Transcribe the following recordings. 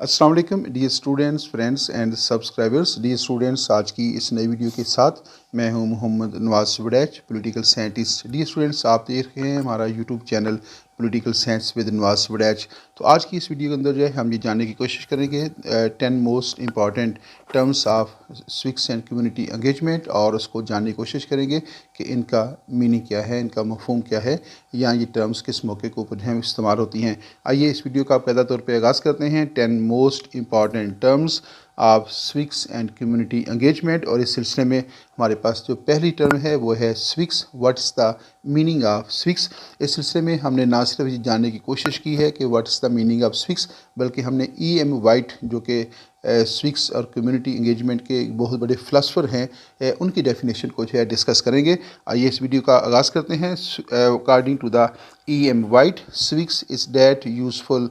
अस्सलाम वालेकुम dear students, friends and subscribers. Dear students, आज की इस नई वीडियो के साथ मैं हूं Mohammad Nawaz Waraich, political scientist. Dear students, आप देख रहे हैं हमारा YouTube channel political science with Nawaz Waraich. तो आज की इस वीडियो के अंदर जो है हम ये जानने की कोशिश करेंगे 10 most important terms of civics and community engagement, और उसको जानने की कोशिश करेंगे कि इनका मीनिंग क्या है, इनका मफहूम क्या है, या ये टर्म्स किस मौके के ऊपर हैं इस्तेमाल होती हैं। आइए इस वीडियो का पैदा तौर पर आगाज़ करते हैं 10 most important terms of civics and community engagement. और इस सिलसिले में हमारे पास जो पहली टर्म है वो है civics. What's the meaning of civics. इस सिलसिले में हमने ना सिर्फ ये जानने की कोशिश की है कि what's the meaning of civics, बल्कि हमने E.M. वाइट, जो कि सिविक्स और कम्युनिटी एंगेजमेंट के बहुत बड़े फ़िलासफ़र हैं, उनकी डेफिनेशन को जो है डिस्कस करेंगे। आइए इस वीडियो का आगाज़ करते हैं। According to the E.M. White, civics is that useful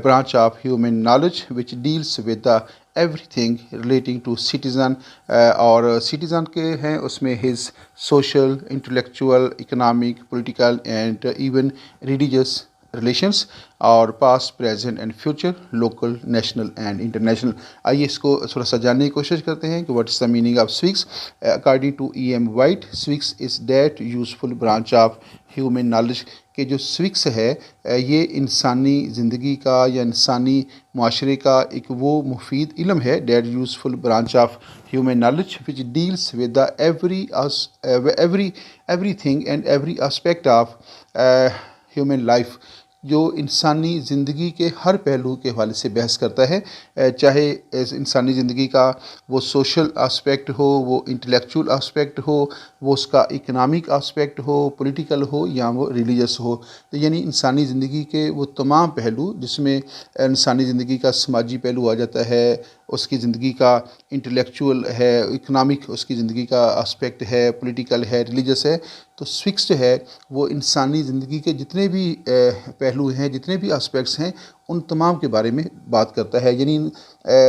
branch of human knowledge which deals with the everything relating to citizen, और citizen के हैं उसमें his social, intellectual, economic, political and even religious relations, और past, present and future, local, national and international. आइए इसको थोड़ा सा जानने की कोशिश करते हैं कि what is the meaning of civics. According to E.M. White, civics is that useful branch of human knowledge. कि जो सिविक्स है ये इंसानी ज़िंदगी का या इंसानी माशरे का एक वो मुफीद इल्म है, that useful branch of human knowledge which deals with the everything and every aspect of human life, जो इंसानी ज़िंदगी के हर पहलू के हवाले से बहस करता है, चाहे इस इंसानी ज़िंदगी का वो सोशल आस्पेक्ट हो, वो इंटेलेक्चुअल आस्पेक्ट हो, वो उसका इकनॉमिक आस्पेक्ट हो, पॉलिटिकल हो, या वो रिलीजियस हो। तो यानी इंसानी ज़िंदगी के वो तमाम पहलू, जिसमें इंसानी ज़िंदगी का समाजी पहलू आ जाता है, उसकी ज़िंदगी का इंटेलेक्चुअल है, इकनॉमिक उसकी ज़िंदगी का आस्पेक्ट है, पॉलिटिकल है, रिलीजियस है। तो सिविक्स जो है वो इंसानी ज़िंदगी के जितने भी पहलू हैं, जितने भी एस्पेक्ट्स हैं, उन तमाम के बारे में बात करता है। यानी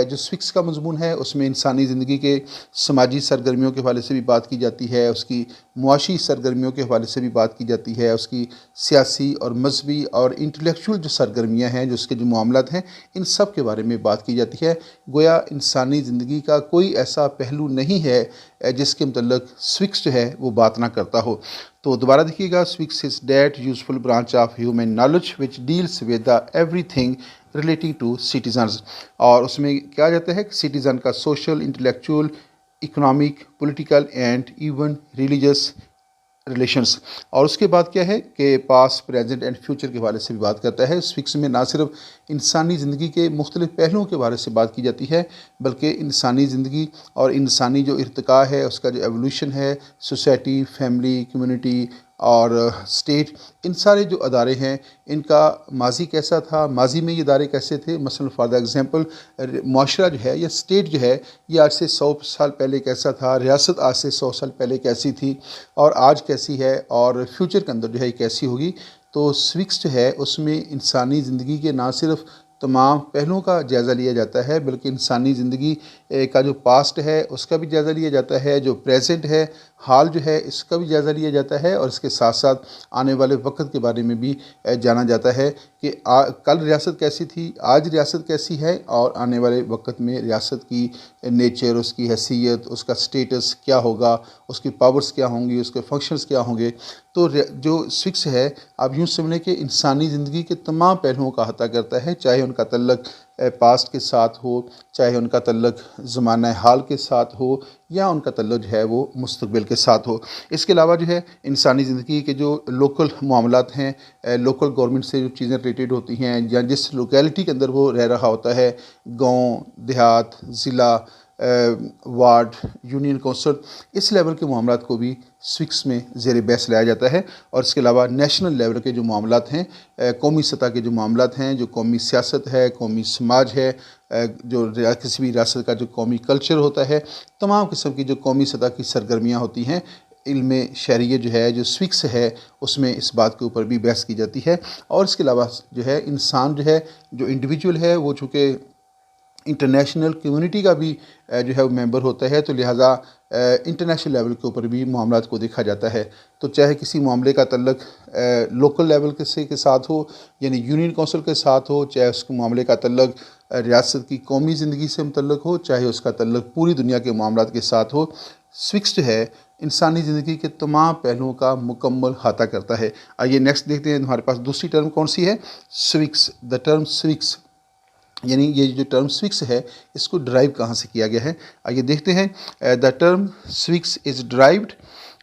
जो सिविक्स का मजमून है उसमें इंसानी ज़िंदगी के समाजी सरगर्मियों के हवाले से भी बात की जाती है, उसकी मुआशी सरगर्मियों के हवाले से भी बात की जाती है, उसकी सियासी और मजहबी और इंटेलेक्चुअल जो सरगर्मियाँ हैं, जो उसके जो मामलात हैं, इन सब के बारे में बात की जाती है। गोया इंसानी ज़िंदगी का कोई ऐसा पहलू नहीं है जिसके मतलब सिविक्स जो है वो बात ना करता हो। तो दोबारा देखिएगा, civics is that useful branch of human knowledge which deals with the everything relating to citizens. और उसमें क्या जाता है कि सिटीज़न का social, intellectual, economic, political and even religious relations. और उसके बाद क्या है कि पास्ट, प्रेजेंट एंड फ्यूचर के हवाले से भी बात करता है। सिविक्स में ना सिर्फ इंसानी ज़िंदगी के मुख्तलिफ़ पहलुओं के बारे से बात की जाती है, बल्कि इंसानी ज़िंदगी और इंसानी जो इर्तिका है, उसका जो एवोल्यूशन है, सोसाइटी, फैमिली, कम्युनिटी और स्टेट, इन सारे जो अदारे हैं इनका माजी कैसा था, माजी में ये इदारे कैसे थे। मसलन फॉर द एग्ज़ाम्पल, माशरा जो है या स्टेट जो है ये आज से 100 साल पहले कैसा था, रियासत आज से 100 साल पहले कैसी थी, और आज कैसी है, और फ्यूचर के अंदर जो है कैसी होगी। तो सिविक्स जो है उसमें इंसानी ज़िंदगी के ना सिर्फ तमाम पहलुओं का जायज़ा लिया जाता है, बल्कि इंसानी ज़िंदगी का जो पास्ट है उसका भी जायज़ा लिया जाता है, जो प्रेजेंट है, हाल जो है, इसका भी जायज़ा लिया जाता है, और इसके साथ साथ आने वाले वक्त के बारे में भी जाना जाता है कि कल रियासत कैसी थी, आज रियासत कैसी है, और आने वाले वक्त में रियासत की नेचर, उसकी हैसियत, उसका स्टेटस क्या होगा, उसकी पावर्स क्या होंगी, उसके फंक्शंस क्या होंगे। तो जो सिविक्स है, आप यूँ समझें कि इंसानी ज़िंदगी के तमाम पहलुओं का अहाता करता है, चाहे उनका तल्लक पास्ट के साथ हो, चाहे उनका तल्लक ज़माना हाल के साथ हो, या उनका तल्लक जो है वो मुस्तक़बिल के साथ हो। इसके अलावा जो है इंसानी ज़िंदगी के जो लोकल मामलात हैं, लोकल गवर्नमेंट से जो चीज़ें रिलेटेड होती हैं, या जिस लोकेलिटी के अंदर वो रह रहा होता है, गांव, देहात, ज़िला, वार्ड, यूनियन कौंसल, इस लेवल के मामलात को भी सिविक्स में ज़ेर बहस लाया जाता है। और इसके अलावा नेशनल लेवल के जो मामलात हैं, कौमी सतह के जो मामलात हैं, जो कौमी सियासत है, कौमी समाज है, जो किसी भी रियासत का जो कौमी कल्चर होता है, तमाम किस्म की जो कौमी सतह की सरगर्मियाँ होती हैं, इल्म शरियत जो है, जो सिविक्स है, उसमें इस बात के ऊपर भी बहस की जाती है। और इसके अलावा जो है इंसान जो है, जो इंडिविजुअल है, वो चूँकि इंटरनेशनल कम्युनिटी का भी जो है वो मेंबर होता है, तो लिहाजा इंटरनेशनल लेवल के ऊपर भी मामलात को देखा जाता है। तो चाहे किसी मामले का तल्लक लोकल लेवल के साथ हो, यानी यूनियन काउंसिल के साथ हो, चाहे उस मामले का तल्लक रियासत की कौमी ज़िंदगी से मुतल्लक हो, चाहे उसका तल्लक पूरी दुनिया के मामलात के साथ हो, स्विक्स जो है इंसानी ज़िंदगी के तमाम पहलुओं का मुकम्मल अहाता करता है। आइए नेक्स्ट देखते हैं हमारे पास दूसरी टर्म कौन सी है, स्विक्स। द टर्म स्विक्स, यानी ये जो टर्म स्विक्स है इसको ड्राइव कहाँ से किया गया है, आइए देखते हैं। The term civics is derived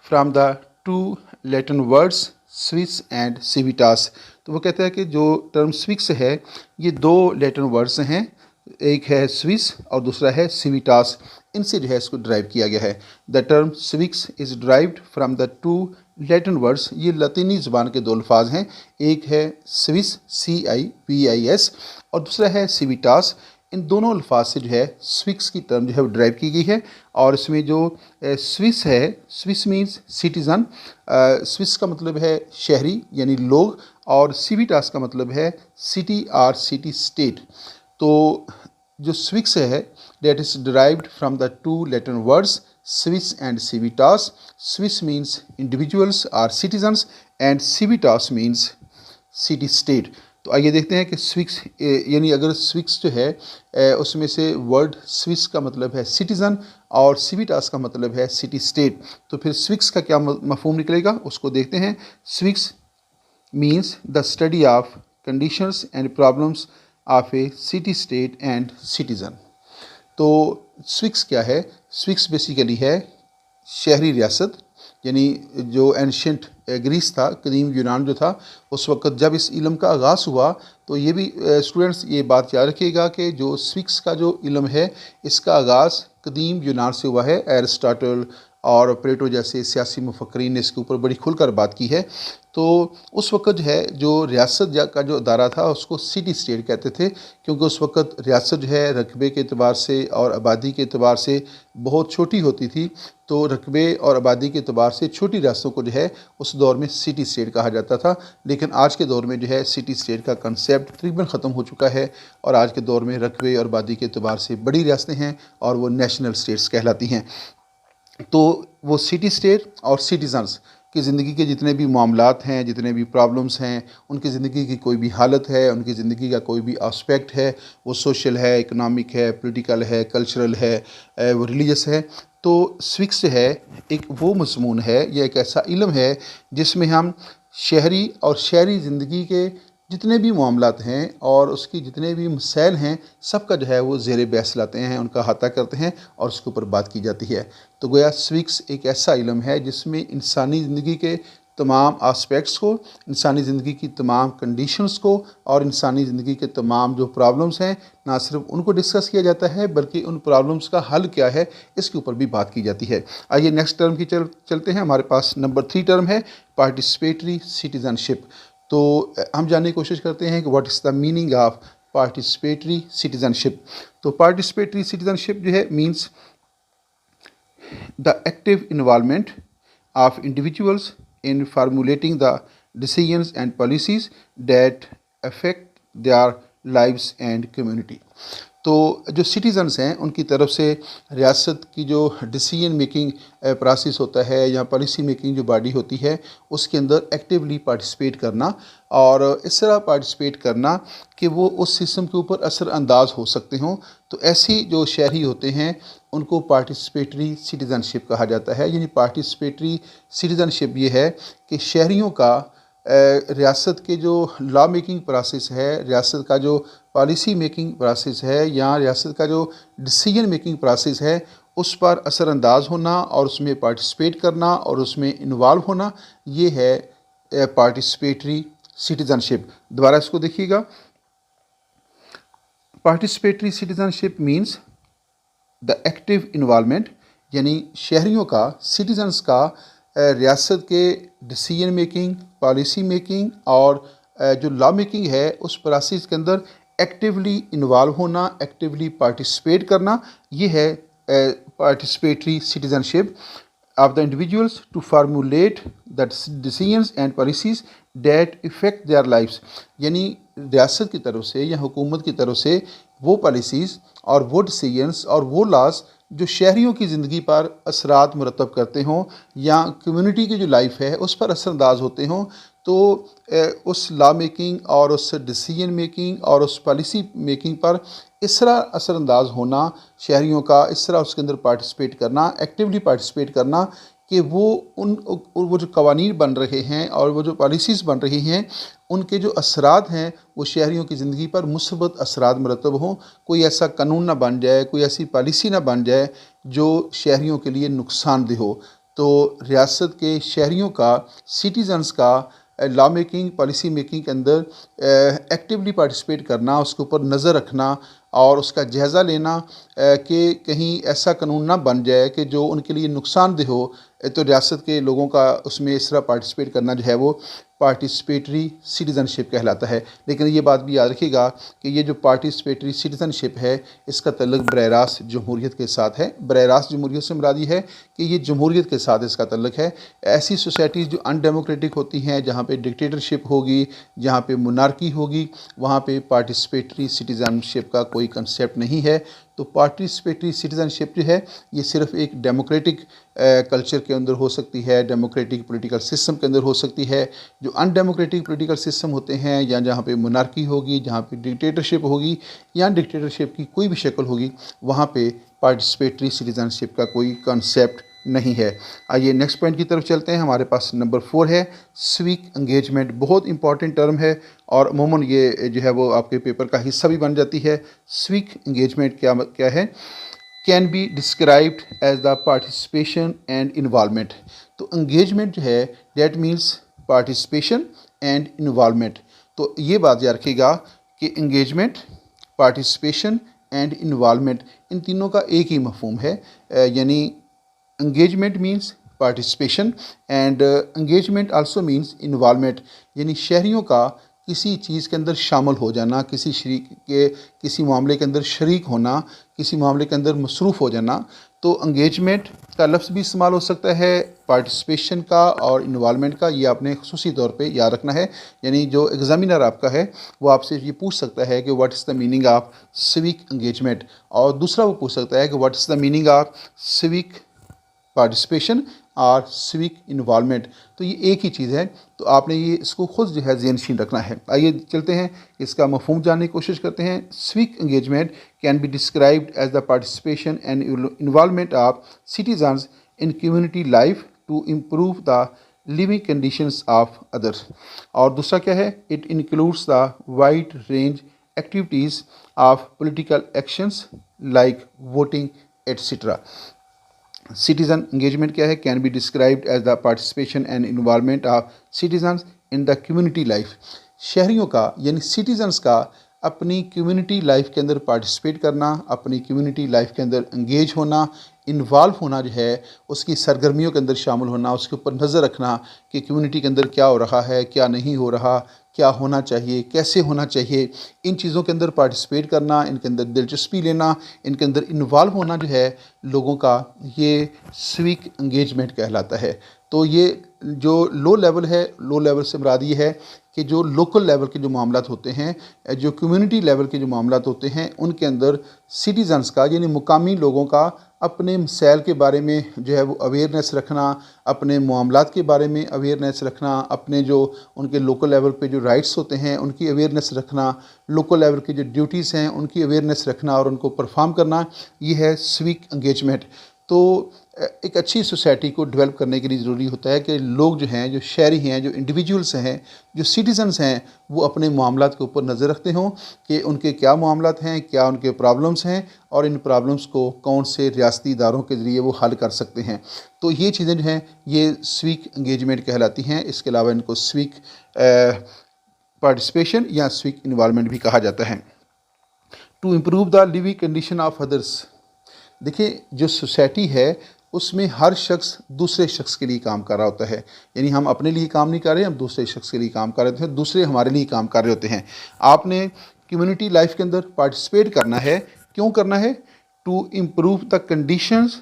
from the two Latin words civis and civitas. तो वो कहता है कि जो टर्म स्विक्स है ये दो लैटिन वर्ड्स हैं, एक है स्विस और दूसरा है सिविटास, इनसे जो है इसको ड्राइव किया गया है। The term civics is derived from the two Latin words, ये लतीनी ज़ुबान के दो अल्फाज हैं, एक है स्विस CIVIS और दूसरा है सिविटास। इन दोनों अल्फाज से जो है स्विक्स की टर्म जो है वो ड्राइव की गई है। और इसमें जो स्विस है, स्विस मीन्स सिटीज़न, स्विस का मतलब है शहरी यानी लोग, और सिविटास का मतलब है सिटी और सिटी स्टेट। तो जो स्विक्स है that is derived from the two Latin words Swiss and Civitas. Swiss means individuals or citizens and Civitas means city state. तो आइए देखते हैं कि स्विक्स यानी अगर स्विक्स जो है उसमें से वर्ड स्विस का मतलब है सिटीज़न और सिविटास का मतलब है सिटी स्टेट, तो फिर स्विक्स का क्या मफहूम निकलेगा उसको देखते हैं। Civics means the study of conditions and problems of A city state and citizen. तो स्विक्स क्या है, स्विक्स बेसिकली है शहरी रियासत, यानी जो एंशेंट ग्रीस था, कदीम यूनान जो था, उस वक्त जब इस इल्म का आगाज़ हुआ तो ये भी स्टूडेंट्स ये बात याद रखिएगा कि जो स्विक्स का जो इल्म है इसका आगाज़ कदीम यूनान से हुआ है। एरिस्टोटल और प्लेटो जैसे सियासी मुफक्रीन ने इसके ऊपर बड़ी खुलकर बात की है। तो उस वक्त जो है जो रियासत का जो अदारा था उसको सिटी स्टेट कहते थे, क्योंकि उस वक्त रियासत जो है रकबे के अतबार से और आबादी के अतबार से बहुत छोटी होती थी। तो रकबे और आबादी के अतबार से छोटी रियासतों को जो है उस दौर में सिटी स्टेट कहा जाता था। लेकिन आज के दौर में जो है सिटी स्टेट का कंसेप्ट तकरीबन ख़त्म हो चुका है और आज के दौर में रकबे और आबादी के अतबार से बड़ी रियासतें हैं और वो नेशनल स्टेट्स कहलाती हैं। तो वो सिटी स्टेट और सिटीजन्स की ज़िंदगी के जितने भी मामलात हैं, जितने भी प्रॉब्लम्स हैं, उनकी ज़िंदगी की कोई भी हालत है, उनकी ज़िंदगी का कोई भी आस्पेक्ट है, वो सोशल है, इकोनॉमिक है, पॉलिटिकल है, कल्चरल है, वो रिलीजियस है, तो स्विक्स जो है एक वो मज़मून है, ये एक ऐसा इल्म है जिसमें हम शहरी और शहरी ज़िंदगी के जितने भी मामलात हैं और उसकी जितने भी मसाइल हैं सबका जो है वो ज़ेर बहस लाते हैं, उनका अहाता करते हैं और उसके ऊपर बात की जाती है। तो गोया स्विक्स एक ऐसा इल्म है जिसमें इंसानी ज़िंदगी के तमाम आस्पेक्ट्स को, इंसानी ज़िंदगी की तमाम कंडीशंस को और इंसानी ज़िंदगी के तमाम जो प्रॉब्लम्स हैं ना सिर्फ उनको डिस्कस किया जाता है बल्कि उन प्रॉब्लम्स का हल क्या है इसके ऊपर भी बात की जाती है। आइए नेक्स्ट टर्म की चलते हैं। हमारे पास नंबर 3 टर्म है पार्टिसिपेटरी सिटीज़नशिप। तो हम जानने की कोशिश करते हैं कि what is the meaning of participatory citizenship. तो पार्टिसिपेटरी सिटीज़नशिप जो है means the active involvement of individuals in formulating the decisions and policies that affect their lives and community। तो जो सिटीज़न्स हैं उनकी तरफ से रियासत की जो डिसीजन मेकिंग प्रोसेस होता है या पॉलिसी मेकिंग जो बॉडी होती है उसके अंदर एक्टिवली पार्टिसिपेट करना, और इस तरह पार्टिसिपेट करना कि वो उस सिस्टम के ऊपर असरअंदाज हो सकते हों। तो ऐसी जो शहरी होते हैं उनको पार्टिसिपेटरी सिटीज़नशिप कहा जाता है। यानी पार्टिसिपेटरी सिटीज़नशिप ये है कि शहरियों का रियासत के जो लॉ मेकिंग प्रोसेस है, रियासत का जो पॉलिसी मेकिंग प्रोसेस है या रियासत का जो डिसीजन मेकिंग प्रोसेस है उस पर असरअंदाज होना और उसमें पार्टिसिपेट करना और उसमें इन्वॉल्व होना, ये है पार्टिसिपेटरी सिटीज़नशिप। दोबारा इसको देखिएगा, participatory citizenship means the active involvement, यानी शहरियों का, सिटीजन्स का रियासत के डिसीजन मेकिंग, पॉलिसी मेकिंग और जो लॉ मेकिंग है उस प्रोसेस के अंदर एक्टिवली इन्वॉल्व होना, एक्टिवली पार्टिसिपेट करना, ये है participatory citizenship of the individuals to formulate the decisions and policies that affect their lives। यानी रियासत की तरफ से या हुकूमत की तरफ से वो पॉलिसीज़ और वो डिसीजंस और वो लॉज जो शहरियों की ज़िंदगी पर असरात मुरतब करते हों या कम्युनिटी की जो लाइफ है उस पर असरअंदाज होते हों, तो उस लॉ मेकिंग और उस डिसीजन मेकिंग और उस पॉलिसी मेकिंग पर इस तरह असरअंदाज होना शहरियों का, इस तरह उसके अंदर पार्टिसिपेट करना, एक्टिवली पार्टिसिपेट करना कि वो जो कवानीन बन रहे हैं और वो जो पॉलिसीज़ बन रही हैं उनके जो असरात हैं वो शहरियों की ज़िंदगी पर मुस्बत असरात मरतब हों। कोई ऐसा कानून ना बन जाए, कोई ऐसी पॉलिसी ना बन जाए जो शहरियों के लिए नुकसानदेह हो। तो रियासत के शहरियों का, सिटीज़न्स का लॉ मेकिंग, पॉलिसी मेकिंग के अंदर एक्टिवली पार्टिसिपेट करना, उसके ऊपर नज़र रखना और उसका जायज़ा लेना कि कहीं ऐसा कानून ना बन जाए कि जो उनके लिए नुकसानदेह हो। तो रियासत के लोगों का उसमें इस तरह पार्टिसिपेट करना जो है वो पार्टिसिपेटरी सिटीज़नशिप कहलाता है। लेकिन ये बात भी याद रखिएगा कि ये जो पार्टिसिपेटरी सिटीज़नशिप है इसका तल्लुक़ बरह रास्त जमहूरियत के साथ है। बरह रास्त जमहूरियत से मुराद ये है कि ये जमहूरियत के साथ इसका तल्लुक़ है। ऐसी सोसाइटीज़ जो अनडेमोक्रेटिक होती हैं, जहाँ पे डिक्टेटरशिप होगी, जहाँ पे मोनार्की होगी, वहाँ पे पार्टिसिपेटरी सिटीज़नशिप का कोई कंसेप्ट नहीं है। तो पार्टिसिपेटरी सिटीज़नशिप जो है ये सिर्फ़ एक डेमोक्रेटिक कल्चर के अंदर हो सकती है, डेमोक्रेटिक पॉलिटिकल सिस्टम के अंदर हो सकती है। जो अनडेमोक्रेटिक पॉलिटिकल सिस्टम होते हैं या जहाँ पे मोनार्की होगी, जहाँ पे डिक्टेटरशिप होगी या डिक्टेटरशिप की कोई भी शक्ल होगी, वहाँ पे पार्टिसिपेटरी सिटीज़नशिप का कोई कंसेप्ट नहीं है। आइए नेक्स्ट पॉइंट की तरफ चलते हैं। हमारे पास नंबर 4 है सिविक एंगेजमेंट। बहुत इंपॉर्टेंट टर्म है और अमूमन ये जो है वो आपके पेपर का हिस्सा भी बन जाती है। सिविक एंगेजमेंट क्या है? Can be described as the participation and involvement. तो एंगेजमेंट जो है that means participation and involvement. तो ये बात याद रखिएगा कि एंगेजमेंट, पार्टिसिपेशन एंड इन्वॉल्वमेंट इन तीनों का एक ही मफहूम है। यानी engagement means participation and engagement also means involvement। यानी शहरियों का किसी चीज़ के अंदर शामिल हो जाना, किसी मामले के अंदर शरीक होना, किसी मामले के अंदर मसरूफ़ हो जाना। तो engagement का लफ्ज़ भी इस्तेमाल हो सकता है, पार्टिसिपेशन का और इन्वॉल्वमेंट का। ये आपने खुसूसी तौर पे याद रखना है। यानी जो एग्ज़ामिनर आपका है वो आपसे ये पूछ सकता है कि what is the meaning of civic engagement, और दूसरा वो पूछ सकता है कि what is the meaning of civic participation और सिविक इन्वॉल्वमेंट। तो ये एक ही चीज़ है। तो आपने ये इसको खुद जो है ज़हनशीन रखना है। आइए चलते हैं इसका मफहूम जानने की कोशिश करते हैं। Civic engagement can be described as the participation and involvement of citizens in community life to improve the living conditions of others. और दूसरा क्या है? It includes the wide range activities of political actions like voting etcetera. Citizen engagement क्या है? Can be described as the participation and involvement of citizens in the community life. शहरियों का यानी citizens का अपनी कम्युनिटी लाइफ के अंदर participate करना, अपनी कम्युनिटी लाइफ के अंदर इंगेज होना, इन्वॉल्व होना जो है, उसकी सरगर्मियों के अंदर शामिल होना, उसके ऊपर नज़र रखना कि कम्युनिटी के अंदर क्या हो रहा है, क्या नहीं हो रहा, क्या होना चाहिए, कैसे होना चाहिए। इन चीज़ों के अंदर पार्टिसिपेट करना, इनके अंदर दिलचस्पी लेना, इनके अंदर इन्वॉल्व होना जो है लोगों का, ये सिविक एंगेजमेंट कहलाता है। तो ये जो लो लेवल है, लो लेवल से मुराद ये है कि जो लोकल लेवल के जो मामलात होते हैं, जो कम्युनिटी लेवल के जो मामलात होते हैं, उनके अंदर सिटीजन्स का यानी मुकामी लोगों का अपने मसाइल के बारे में जो है वो अवेयरनेस रखना, अपने मामलात के बारे में अवेयरनेस रखना, अपने जो उनके लोकल लेवल पे जो राइट्स होते हैं उनकी अवेयरनेस रखना, लोकल लेवल की जो ड्यूटीज़ हैं उनकी अवेयरनेस रखना और उनको परफॉर्म करना, ये है सिविक एंगेजमेंट। तो एक अच्छी सोसाइटी को डेवलप करने के लिए ज़रूरी होता है कि लोग जो हैं, जो शहरी हैं, जो इंडिविजुअल्स हैं, जो सिटीजन्स हैं, वो अपने मामलात के ऊपर नज़र रखते हों कि उनके क्या मामलात हैं, क्या उनके प्रॉब्लम्स हैं और इन प्रॉब्लम्स को कौन से रियासती इदारों के ज़रिए वो हल कर सकते हैं। तो ये चीज़ें जो हैं ये सिविक एंगेजमेंट कहलाती हैं। इसके अलावा इनको सिविक पार्टिसिपेशन या सिविक इन्वॉल्वमेंट भी कहा जाता है। To improve the living condition of others. देखिए, जो सोसाइटी है उसमें हर शख्स दूसरे शख्स के लिए काम कर रहा होता है। यानी हम अपने लिए काम नहीं कर रहे, हम दूसरे शख्स के लिए काम कर रहे हैं, दूसरे हमारे लिए काम कर रहे होते हैं। आपने कम्युनिटी लाइफ के अंदर पार्टिसिपेट करना है। क्यों करना है? To improve the conditions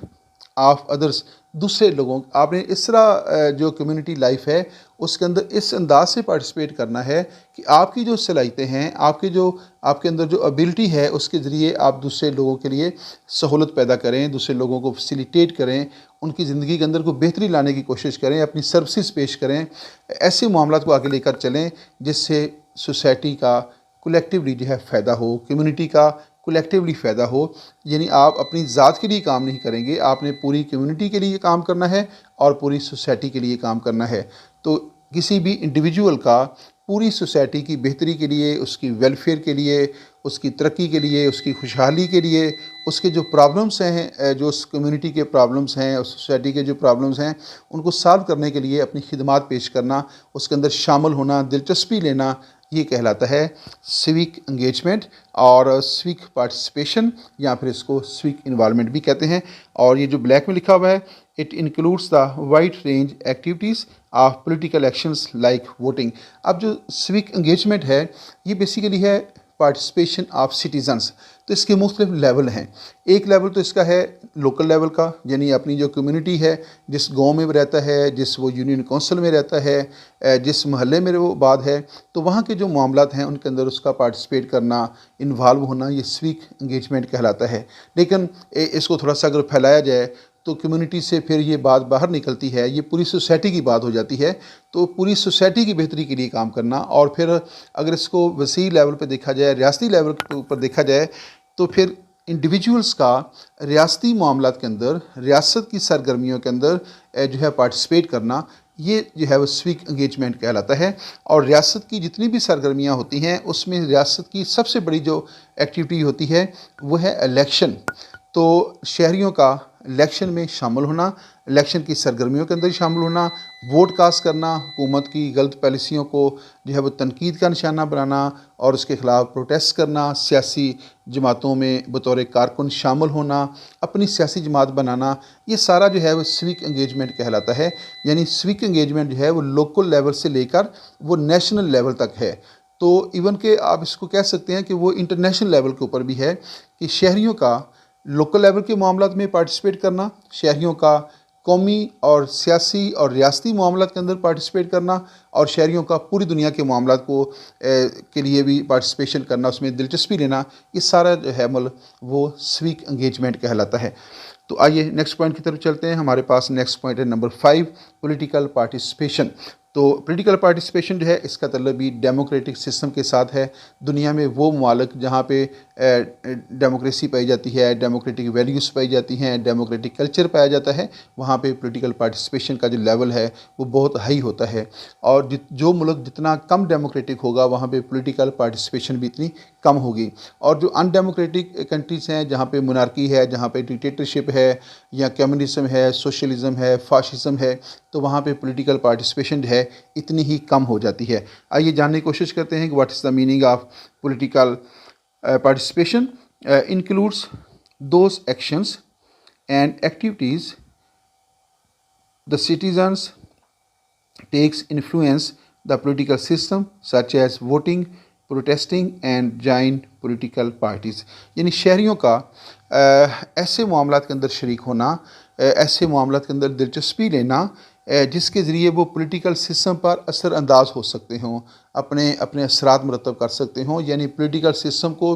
of others, दूसरे लोगों, आपने इस तरह जो कम्युनिटी लाइफ है उसके अंदर इस अंदाज से पार्टिसिपेट करना है कि आपकी जो सलाहियतें हैं, आपके अंदर जो एबिलिटी है, उसके ज़रिए आप दूसरे लोगों के लिए सहूलत पैदा करें, दूसरे लोगों को फैसिलिटेट करें, उनकी ज़िंदगी के अंदर को बेहतरी लाने की कोशिश करें, अपनी सर्विसेज पेश करें, ऐसे मामलात को आगे लेकर चलें जिससे सोसाइटी का कलेक्टिवली जो है फ़ायदा हो, कम्युनिटी का कलेक्टिवली फ़ायदा हो। यानी आप अपनी ज़ात के लिए काम नहीं करेंगे, आपने पूरी कम्युनिटी के लिए काम करना है और पूरी सोसाइटी के लिए काम करना है। तो किसी भी इंडिविजुअल का पूरी सोसाइटी की बेहतरी के लिए, उसकी वेलफेयर के लिए, उसकी तरक्की के लिए, उसकी खुशहाली के लिए, उसके जो प्रॉब्लम्स हैं, जो उस कम्युनिटी के प्रॉब्लम्स हैं, उस सोसाइटी के जो प्रॉब्लम्स हैं, उनको सॉल्व करने के लिए अपनी खिदमात पेश करना, उसके अंदर शामिल होना, दिलचस्पी लेना, ये कहलाता है सिविक एंगेजमेंट और सिविक पार्टिसिपेशन, या फिर इसको सिविक इन्वॉल्वमेंट भी कहते हैं। और ये जो ब्लैक में लिखा हुआ है, it includes the wide range activities of political actions like voting. अब जो सिविक एंगेजमेंट है ये बेसिकली है पार्टिसिपेशन ऑफ सिटीजन्स। तो इसके मुख्तलिफ लेवल हैं। एक लेवल तो इसका है लोकल लेवल का, यानी अपनी जो कम्युनिटी है, जिस गांव में वो रहता है, जिस वो यूनियन काउंसिल में रहता है, जिस महल्ले में वो बात है, तो वहाँ के जो मामलात हैं उनके अंदर उसका पार्टिसिपेट करना, इन्वॉल्व होना, ये सिविक एंगेजमेंट कहलाता है। लेकिन इसको थोड़ा सा अगर फैलाया जाए तो कम्युनिटी से फिर ये बात बाहर निकलती है, ये पूरी सोसाइटी की बात हो जाती है। तो पूरी सोसाइटी की बेहतरी के लिए काम करना, और फिर अगर इसको वसी लेवल पे देखा जाए, रियासती लेवल के ऊपर देखा जाए, तो फिर इंडिविजुअल्स का रियासती मामलात के अंदर, रियासत की सरगर्मियों के अंदर जो है पार्टिसिपेट करना, ये जो है वो सिविक एंगेजमेंट कहलाता है। और रियासत की जितनी भी सरगर्मियाँ होती हैं उसमें रियासत की सबसे बड़ी जो एक्टिविटी होती है वो है इलेक्शन। तो शहरियों का इलेक्शन में शामिल होना, इलेक्शन की सरगर्मियों के अंदर शामिल होना, वोट कास्ट करना, हुकूमत की गलत पॉलिसियों को जो है वो तनकीद का निशाना बनाना और उसके ख़िलाफ़ प्रोटेस्ट करना, सियासी जमातों में बतौर कारकुन शामिल होना, अपनी सियासी जमात बनाना, ये सारा जो है वो सिविक एंगेजमेंट कहलाता है। यानी सिविक एंगेजमेंट जो है वो लोकल लेवल से लेकर वो नेशनल लेवल तक है। तो इवन के आप इसको कह सकते हैं कि वो इंटरनेशनल लेवल के ऊपर भी है कि शहरियों का लोकल लेवल के मामलात में पार्टिसिपेट करना, शहरियों का कौमी और सियासी और रियासती मामलात के अंदर पार्टिसिपेट करना, और शहरियों का पूरी दुनिया के मामलात को के लिए भी पार्टिसिपेशन करना, उसमें दिलचस्पी लेना, ये सारा जो है मतलब वो सिविक एंगेजमेंट कहलाता है। तो आइए नेक्स्ट पॉइंट की तरफ चलते हैं। हमारे पास नेक्स्ट पॉइंट है नंबर 5, पॉलिटिकल पार्टिसिपेशन। तो पॉलिटिकल पार्टिसिपेशन जो है इसका तलब भी डेमोक्रेटिक सिस्टम के साथ है। दुनिया में वो ममालिक जहाँ पे डेमोक्रेसी पाई जाती है, डेमोक्रेटिक वैल्यूज़ पाई जाती हैं, डेमोक्रेटिक कल्चर पाया जाता है, वहाँ पे पॉलिटिकल पार्टिसिपेशन का जो लेवल है वो बहुत हाई होता है। और जो मुल्क जितना कम डेमोक्रेटिक होगा वहाँ पे पॉलिटिकल पार्टिसिपेशन भी इतनी कम होगी। और जो अनडेमोक्रेटिक कंट्रीज़ हैं, जहाँ पे मोनार्की है, जहाँ पे डिक्टेटरशिप है, या कम्युनिज्म है, सोशलिज्म है, फाशिज्म है, तो वहाँ पे पॉलिटिकल पार्टिसिपेशन जो है इतनी ही कम हो जाती है। आइए जानने की कोशिश करते हैं कि what is the meaning of political participation. Includes those actions and activities the citizens takes influence the political system such as voting, protesting and join political parties। यानी शहरियों का ऐसे मामलात के अंदर शरीक होना, ऐसे मामलात के अंदर दिलचस्पी लेना जिसके ज़रिए वो पॉलिटिकल सिस्टम पर असर अंदाज हो सकते हों, अपने अपने असरात मरतब कर सकते हों, यानी पॉलिटिकल सिस्टम को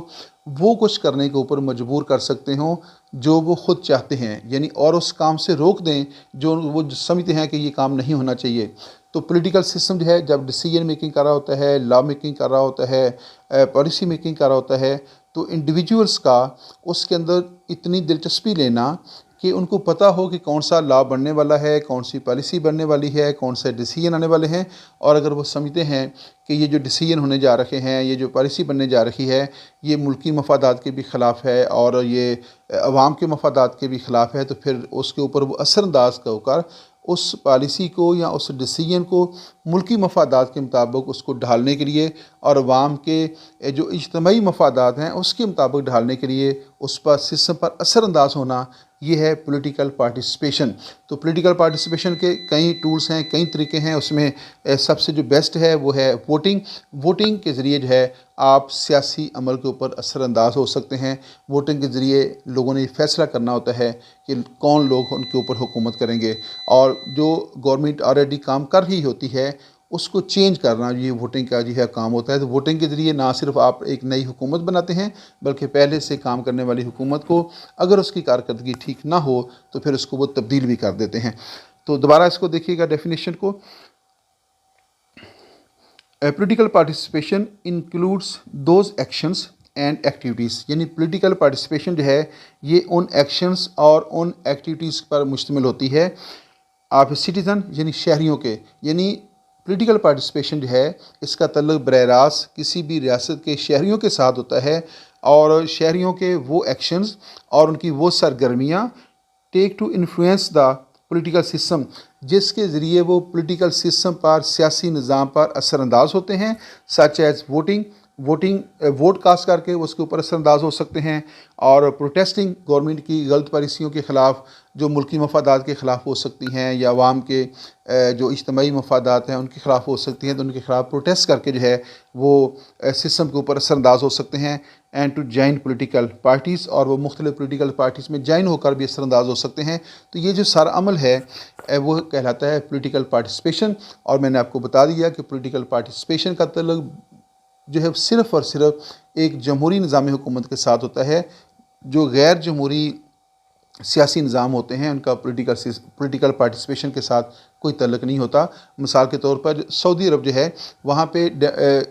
वो कुछ करने के ऊपर मजबूर कर सकते हों जो वो ख़ुद चाहते हैं, यानी और उस काम से रोक दें जो वो समझते हैं कि ये काम नहीं होना चाहिए। तो पॉलिटिकल सिस्टम जो है जब डिसीजन मेकिंग कर रहा होता है, लॉ मेकिंग कर रहा होता है, पॉलिसी मेकिंग कर रहा होता है, तो इंडिविजुअल्स का उसके अंदर इतनी दिलचस्पी लेना कि उनको पता हो कि कौन सा लॉ बनने वाला है, कौन सी पॉलिसी बनने वाली है, कौन से डिसीजन आने वाले हैं। और अगर वो समझते हैं कि ये जो डिसीजन होने जा रहे हैं, ये जो पॉलिसी बनने जा रही है, ये मुल्की मफादात के भी ख़िलाफ़ है और ये अवाम के मफादात के भी ख़िलाफ़ है, तो फिर उसके ऊपर वो असरअंदाज होकर उस पॉलिसी को या उस डिसीजन को मुल्की मफादात के मुताबिक उसको ढालने के लिए और अवाम के जो इज्तमाई मफादात हैं उसके मुताबिक ढालने के लिए उस पर सिस्टम पर असरअंदाज होना, ये है पॉलिटिकल पार्टिसिपेशन। तो पॉलिटिकल पार्टिसिपेशन के कई टूल्स हैं, कई तरीके हैं। उसमें सबसे जो बेस्ट है वो है वोटिंग। वोटिंग के ज़रिए जो है आप सियासी अमल के ऊपर असरअंदाज हो सकते हैं। वोटिंग के ज़रिए लोगों ने फैसला करना होता है कि कौन लोग उनके ऊपर हुकूमत करेंगे, और जो गवर्नमेंट ऑलरेडी काम कर रही होती है उसको चेंज करना ये वोटिंग का जो है काम होता है। तो वोटिंग के ज़रिए ना सिर्फ आप एक नई हुकूमत बनाते हैं, बल्कि पहले से काम करने वाली हुकूमत को अगर उसकी कारकर्दगी ठीक ना हो तो फिर उसको वो तब्दील भी कर देते हैं। तो दोबारा इसको देखिएगा डेफिनेशन को। Political participation includes those actions and activities, यानी पोलिटिकल पार्टिसिपेशन जो है ये उन एक्शंस और उन एक्टिविटीज़ पर मुश्तमिल होती है आप सिटीज़न यानी शहरियों के। यानी पॉलिटिकल पार्टिसिपेशन जो है इसका तल्लुक़ बरह रास्त किसी भी रियासत के शहरियों के साथ होता है, और शहरियों के वो एक्शंस और उनकी वो सरगर्मियाँ take to influence the political system, जिसके ज़रिए वो पॉलिटिकल सिस्टम पर, सियासी निज़ाम पर असरअंदाज होते हैं, such as voting vote cast करके उसके ऊपर असरअंदाज हो सकते हैं, और प्रोटेस्टिंग गवर्नमेंट की गलत पॉलिसियों के ख़िलाफ़ जो मुल्की मफादात के ख़िलाफ़ हो सकती हैं, या आवाम के जो इज्तमाई मफादात हैं उनके ख़िलाफ़ हो सकती हैं, तो उनके ख़िलाफ़ प्रोटेस्ट करके जो है वो सिस्टम के ऊपर असरअंदाज हो सकते हैं। And to join political parties, और वो मुख्तलिफ़ पॉलिटिकल पार्टीज़ में ज्वाइन होकर भी असरअंदाज हो सकते हैं। तो ये जो सारा अमल है वो कहलाता है पॉलिटिकल पार्टिसिपेशन। और मैंने आपको बता दिया कि पॉलिटिकल पार्टिसिपेशन का तल्लुक़ जो है सिर्फ़ और सिर्फ एक जमहूरी निज़ाम हुकूमत के साथ होता है। जो गैर जमहूरी सियासी निज़ाम होते हैं उनका पॉलिटिकल पार्टिसिपेशन के साथ कोई तल्लुक़ नहीं होता। मिसाल के तौर पर सऊदी अरब जो है वहाँ पे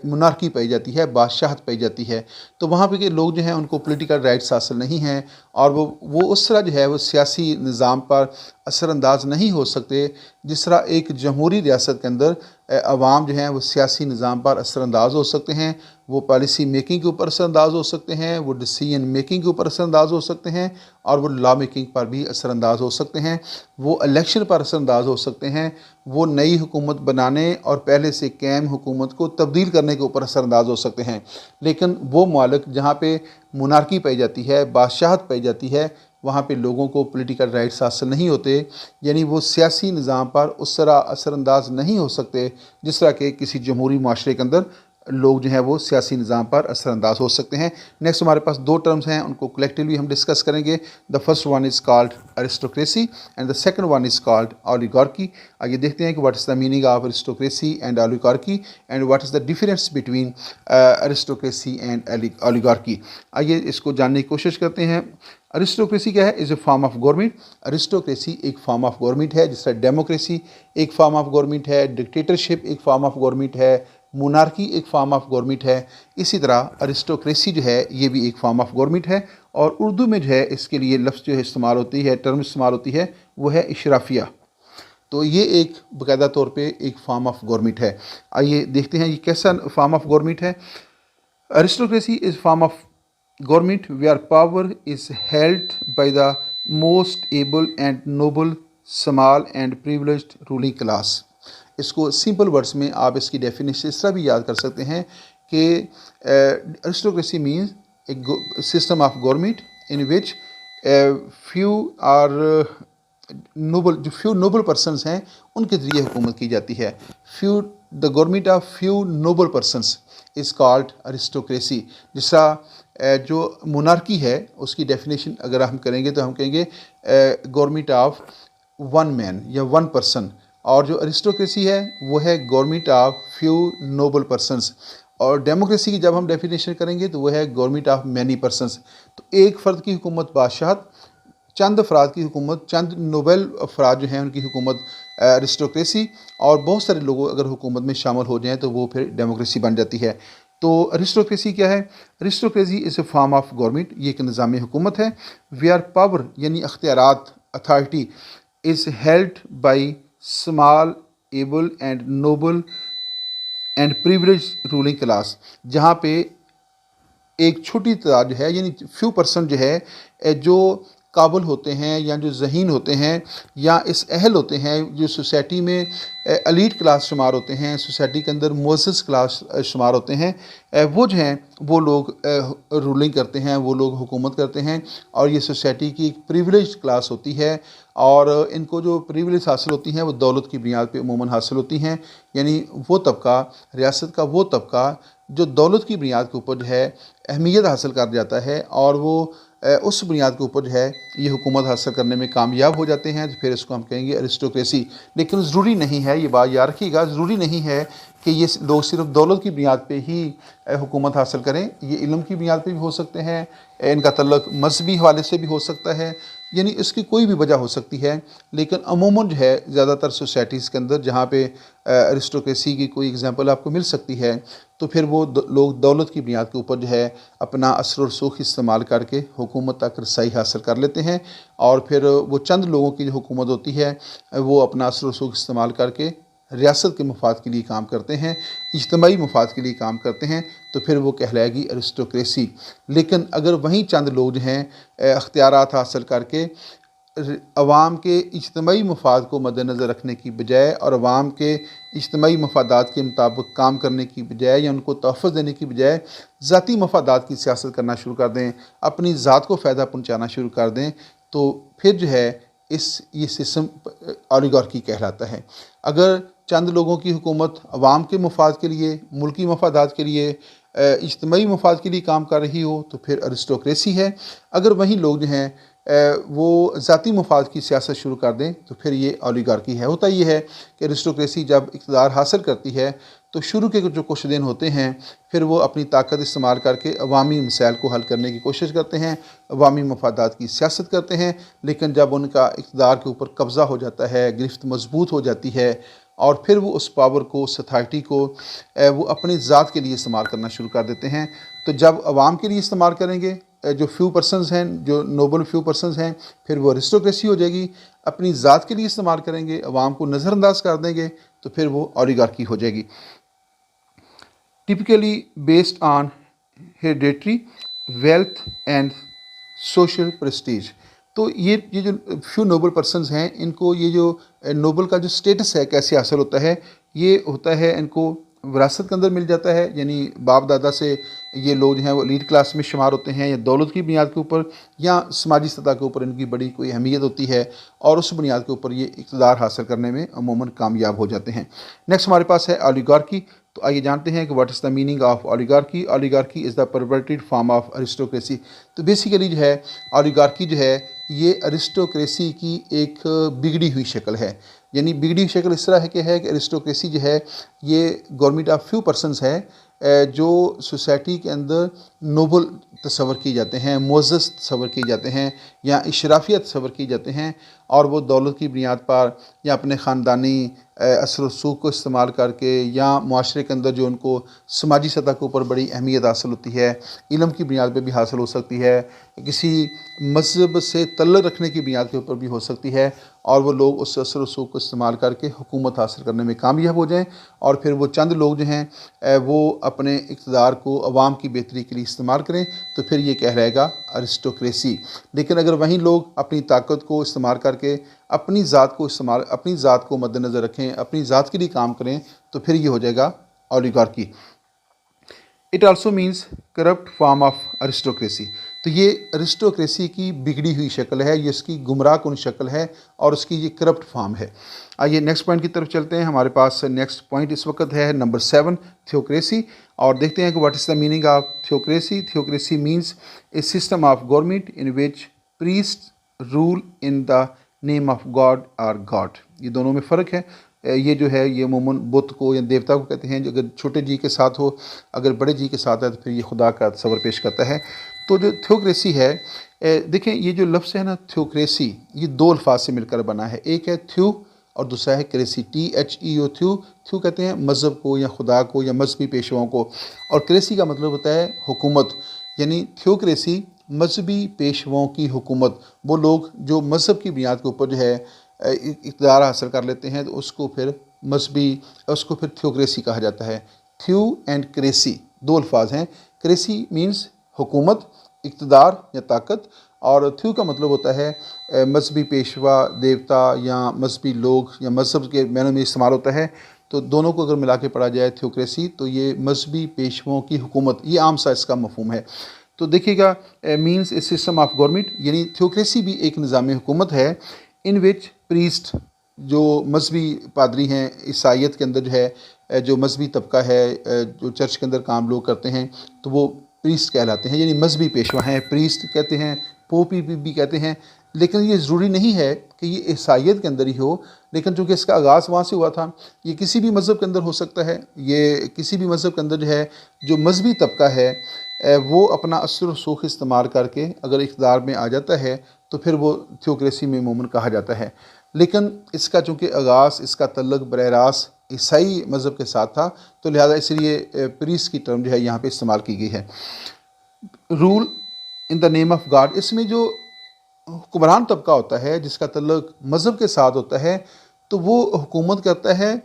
मोनार्की पाई जाती है, बादशाहत पाई जाती है, तो वहाँ पे के लोग जो हैं उनको पॉलिटिकल राइट्स हासिल नहीं हैं, और वो उस तरह जो है वो सियासी निज़ाम पर असरअंदाज नहीं हो सकते जिस तरह एक जमहूरी रियासत के अंदर अवाम जो हैं वो सियासी निज़ाम पर असरअंदाज हो सकते हैं। वो पॉलिसी मेकिंग के ऊपर असरअंदाज हो सकते हैं, वो डिसीजन मेकिंग के ऊपर असरअंदाज हो सकते हैं, और वो लॉ मेकिंग पर भी असरअंदाज हो सकते हैं, वो इलेक्शन पर असरअंदाज हो सकते हैं, वो नई हुकूमत बनाने और पहले से कायम हुकूमत को तब्दील करने के ऊपर असरअंदाज हो सकते हैं। लेकिन वो मुल्क जहाँ पे मोनार्की पाई जाती है, बादशाहत पाई जाती है, वहाँ पे लोगों को पॉलिटिकल राइट्स हासिल नहीं होते, यानी वो सियासी निज़ाम पर उस तरह असरअंदाज नहीं हो सकते जिस तरह के किसी जमहूरी माशरे के अंदर लोग जो हैं वो सियासी निज़ाम पर असरअंदाज हो सकते हैं। नेक्स्ट हमारे पास दो टर्म्स हैं, उनको कलेक्टिवली हम डिस्कस करेंगे। The first one is called aristocracy and the second one is called oligarchy. आइए देखते हैं कि what is the meaning of aristocracy and oligarchy and what is the difference between aristocracy and oligarchy. आइए इसको जानने की कोशिश करते हैं। अरिस्टोक्रेसी क्या है? Is a form of government. Aristocracy एक फॉर्म ऑफ गवर्नमेंट है, जिस तरह डेमोक्रेसी एक फॉर्म ऑफ गवर्नमेंट है, डिक्टेटरशिप एक फॉर्म ऑफ गवर्नमेंट है, मोनार्की एक फॉर्म ऑफ गवर्नमेंट है। इसी तरह अरिस्टोक्रेसी जो है ये भी एक फॉर्म ऑफ गवर्नमेंट है, और उर्दू में जो है इसके लिए लफ्ज़ जो है इस्तेमाल होती है, टर्म इस्तेमाल होती है, वो है इशराफिया। तो ये एक बाकायदा तौर पे एक फॉर्म ऑफ गवर्नमेंट है। आइए देखते हैं ये कैसा फॉर्म ऑफ गवर्नमेंट है। Aristocracy is form of government where power is held by the most able and noble small and privileged ruling class। इसको सिंपल वर्ड्स में आप इसकी डेफिनेशन इस तरह भी याद कर सकते हैं कि aristocracy means a system of government in which few are noble persons हैं उनके ज़रिए हुकूमत की जाती है। The government of few noble persons is called aristocracy. जिस तरह जो मोनार्की है उसकी डेफिनेशन अगर हम करेंगे तो हम कहेंगे गवर्नमेंट ऑफ वन मैन या वन पर्सन, और जो अरिस्टोक्रेसी है वो है government of few noble persons. और डेमोक्रेसी की जब हम डेफिनेशन करेंगे तो वो है गवर्नमेंट ऑफ मैनी पर्सनस। तो एक फ़र्द की हुकूमत बादशाहत, चंद अफराद की हुकूमत, चंद नोबल अफराद जो हैं उनकी हुकूमत अरिस्टोक्रेसी, और बहुत सारे लोग अगर हुकूमत में शामिल हो जाएँ तो वो फिर डेमोक्रेसी बन जाती है। तो अरिस्टोक्रेसी क्या है? Aristocracy is a form of government, ये एक निज़ाम हुकूमत है। वेयर पावर यानी अख्तियारात, authority is held by small able and noble and privilege ruling class, जहाँ पे एक छोटी तादाद जो है यानी फ्यू पर्सन जो है जो काबिल होते हैं या जो ज़हीन होते हैं या इस अहल होते हैं, जो सोसाइटी में एलीट क्लास शुमार होते हैं, सोसाइटी के अंदर मुअज़्ज़ज़ क्लास शुमार होते हैं, वो जो हैं वो लोग रूलिंग करते हैं, वो लोग हुकूमत करते हैं। और ये सोसाइटी की एक प्रिविलेज्ड क्लास होती है और इनको जो प्रिविलेज हासिल होती हैं वो दौलत की बुनियाद पे अमूमन हासिल होती हैं। यानी वो तबका, रियासत का वो तबका जो दौलत की बुनियाद के ऊपर जो है अहमियत हासिल कर जाता है और वो उस बुनियाद के ऊपर जो है ये हुकूमत हासिल करने में कामयाब हो जाते हैं, तो फिर इसको हम कहेंगे अरिस्टोक्रेसी। लेकिन ज़रूरी नहीं है, ये बात याद रखिएगा, ज़रूरी नहीं है कि ये लोग सिर्फ दौलत की बुनियाद पे ही हुकूमत हासिल करें। ये इल्म की बुनियाद पे भी हो सकते हैं, इनका तल्लुक मजहबी हवाले से भी हो सकता है, यानी इसकी कोई भी वजह हो सकती है। लेकिन अमूमन जो है ज़्यादातर सोसाइटीज़ के अंदर जहाँ पे अरिस्टोक्रेसी की कोई एग्जांपल आपको मिल सकती है, तो फिर वो लोग दौलत की बुनियाद के ऊपर जो है अपना असर और रसूख इस्तेमाल करके हुकूमत तक रसाई हासिल कर लेते हैं। और फिर वो चंद लोगों की जो हुकूमत होती है वो अपना असर और रसूख इस्तेमाल करके रियासत के मफाद के लिए काम करते हैं, इज्तमाई मफाद के लिए काम करते हैं, तो फिर वो कहलाएगी अरिस्टोक्रेसी। लेकिन अगर वहीं चंद लोग जो हैं अख्तियारात हासिल करके अवाम के इज्तमाई मफाद को मद्देनज़र रखने की बजाय और अवाम के इज्तमाई मफादात के मुताबिक काम करने की बजाय या उनको तहफ़्फ़ुज़ देने की बजाय ज़ाती मफादात की सियासत करना शुरू कर दें, अपनी ज़ात को फ़ायदा पहुँचाना शुरू कर दें, तो फिर जो है ये सिस्टम ओलिगार्की कहलाता है। अगर चंद लोगों की हुकूमत अवाम के मफाद के लिए, मुल्की मफादात के लिए, इज्तमाई मफाद के लिए काम कर रही हो, तो फिर अरिस्टोक्रेसी है। अगर वहीं लोग जो हैं वो ज़ाती मफाद की सियासत शुरू कर दें, तो फिर ये ओलिगार्की है। होता ये है कि अरिस्टोक्रेसी जब इक़्तिदार हासिल करती है तो शुरू के जो कुछ दिन होते हैं फिर वो अपनी ताकत इस्तेमाल करके अवामी मसाइल को हल करने की कोशिश करते हैं, अवामी मफादात की सियासत करते हैं। लेकिन जब उनका इक़्तिदार के ऊपर कब्ज़ा हो जाता है, गिरफ्त मजबूत हो जाती है, और फिर वो उस पावर को, उस अथॉरिटी को वो अपनी ज़ात के लिए इस्तेमाल करना शुरू कर देते हैं। तो जब अवाम के लिए इस्तेमाल करेंगे, जो फ्यू पर्सनस हैं, जो नोबल फ्यू पर्सनस हैं, फिर वो अरिस्टोक्रेसी हो जाएगी। अपनी ज़ात के लिए इस्तेमाल करेंगे, अवाम को नज़रअंदाज कर देंगे, तो फिर वो ओलिगार्की हो जाएगी। Typically based on hereditary wealth and social Prestige. तो ये जो फ्यू नोबल पर्सनस हैं, इनको ये जो नोबल का जो स्टेटस है कैसे हासिल होता है, ये होता है इनको विरासत के अंदर मिल जाता है। यानी बाप दादा से ये लोग जो हैं वो एलीट क्लास में शुमार होते हैं, या दौलत की बुनियाद के ऊपर या समाजी सतह के ऊपर इनकी बड़ी कोई अहमियत होती है, और उस बुनियाद के ऊपर ये इक़्तिदार हासिल करने में अमूमन कामयाब हो जाते हैं। नेक्स्ट हमारे पास है ओलिगार्की। तो आइए जानते हैं कि what is the meaning of oligarchy. Oligarchy is the perverted form of aristocracy. तो बेसिकली जो है ओलिगार्की जो है ये अरिस्टोक्रेसी की एक बिगड़ी हुई शक्ल है। यानी बिगड़ी हुई शक्ल इस तरह है कि अरिस्टोक्रेसी जो है ये गवर्नमेंट ऑफ फ्यू पर्सनस है, जो सोसाइटी के अंदर नोबल तस्वर किए जाते हैं, मुअज़्ज़ज़ तस्वर किए जाते हैं, या इशराफियत तस्वर किए जाते हैं, और वो दौलत की बुनियाद पर या अपने ख़ानदानी असर रसूख को इस्तेमाल करके या माशरे के अंदर जो उनको समाजी सतह के ऊपर बड़ी अहमियत हासिल होती है, इल्म की बुनियाद पर भी हासिल हो सकती है, किसी मज़हब से तल्लुक़ रखने की बुनियाद के ऊपर भी हो सकती है, और वो लोग उस असर रसूख को इस्तेमाल करके हुकूमत हासिल करने में कामयाब हो जाएँ, और फिर वो चंद लोग जो हैं वो अपने इक़्तिदार को अवाम की बेहतरी के लिए इस्तेमाल करें, तो फिर ये कहलाएगा अरिस्टोक्रेसी। लेकिन अगर वहीं लोग अपनी ताकत को इस्तेमाल करके अपनी ज़ात को मद्देनज़र रखें, अपनी ज़ात के लिए काम करें, तो फिर ये हो जाएगा oligarchy. It also means corrupt form of aristocracy. तो ये अरिस्टोक्रेसी की बिगड़ी हुई शक्ल है, ये इसकी गुमराह कुन शक्ल है, और उसकी ये करप्ट फॉर्म है। आइए नेक्स्ट पॉइंट की तरफ चलते हैं। हमारे पास नेक्स्ट पॉइंट इस वक्त है नंबर 7, थियोक्रेसी। और देखते हैं कि what is the meaning of theocracy. Theocracy means a system of government in which priest rule in the name of God और गॉड। ये दोनों में फ़र्क है। ये जो है ये अमूमन बुत को या देवता को कहते हैं, जो अगर छोटे जी के साथ हो, अगर बड़े जी के साथ है तो फिर ये खुदा का तस्वर पेश करता है। तो जो थियोक्रेसी है, देखें ये जो लफ्ज़ है ना थियोक्रेसी, ये दो अल्फाज से मिलकर बना है। एक है थ्यू और दूसरा है क्रेसी, THEO, थ्यू। थ्यू कहते हैं मज़हब को या खुदा को या मजहबी पेशवाओं को, और क्रेसी का मतलब होता है हुकूमत। यानी थियोक्रेसी मजहबी पेशवाओं की हुकूमत, वो लोग जो मज़हब की बुनियाद के ऊपर जो है इक़्तिदार हासिल कर लेते हैं, तो उसको फिर थियोक्रेसी कहा जाता है। थ्यू एंड क्रेसी दो अल्फाज हैं। क्रेसी मीन्स हुकूमत, इक़्तिदार या ताकत, और थ्यू का मतलब होता है मजहबी पेशवा, देवता या मजहबी लोग या मज़हब के मायनों में इस्तेमाल होता है। तो दोनों को अगर मिला के पढ़ा जाए थ्योक्रेसी, तो ये मजहबी पेशवाओं की हुकूमत, ये आम सा इसका मफ़हूम है। तो देखिएगा, means a system of government, यानी थ्योक्रेसी भी एक निज़ाम हुकूमत है इन विच प्रीस्ट, जो मजहबी पादरी हैं ईसाइयत के अंदर जो है, जो मजहबी तबका है, जो चर्च के अंदर काम लोग करते हैं, तो वो प्रीस्ट कहलाते हैं, यानी मजहबी पेशवा हैं, प्रीस्ट कहते हैं, पोप भी कहते हैं। लेकिन ये ज़रूरी नहीं है कि ये ईसाइयत के अंदर ही हो, लेकिन चूँकि इसका आगाज़ वहाँ से हुआ था, ये किसी भी मज़हब के अंदर हो सकता है। ये किसी भी मज़हब के अंदर जो है, जो मजहबी तबका है वो अपना असर रसूख इस्तेमाल करके अगर इक़्तिदार में आ जाता है, तो फिर वो थ्योक्रेसी में मोमन कहा जाता है। लेकिन इसका चूँकि आगाज़, इसका तल्लुक़ बरह रास्त ईसाई मज़हब के साथ था, तो लिहाजा इसलिए प्रीस्ट की टर्म जो है यहाँ पे इस्तेमाल की गई है। Rule in the name of God, इसमें जो हुक्मरान तबका होता है जिसका तल्लुक़ मज़हब के साथ होता है, तो वो हुकूमत करता है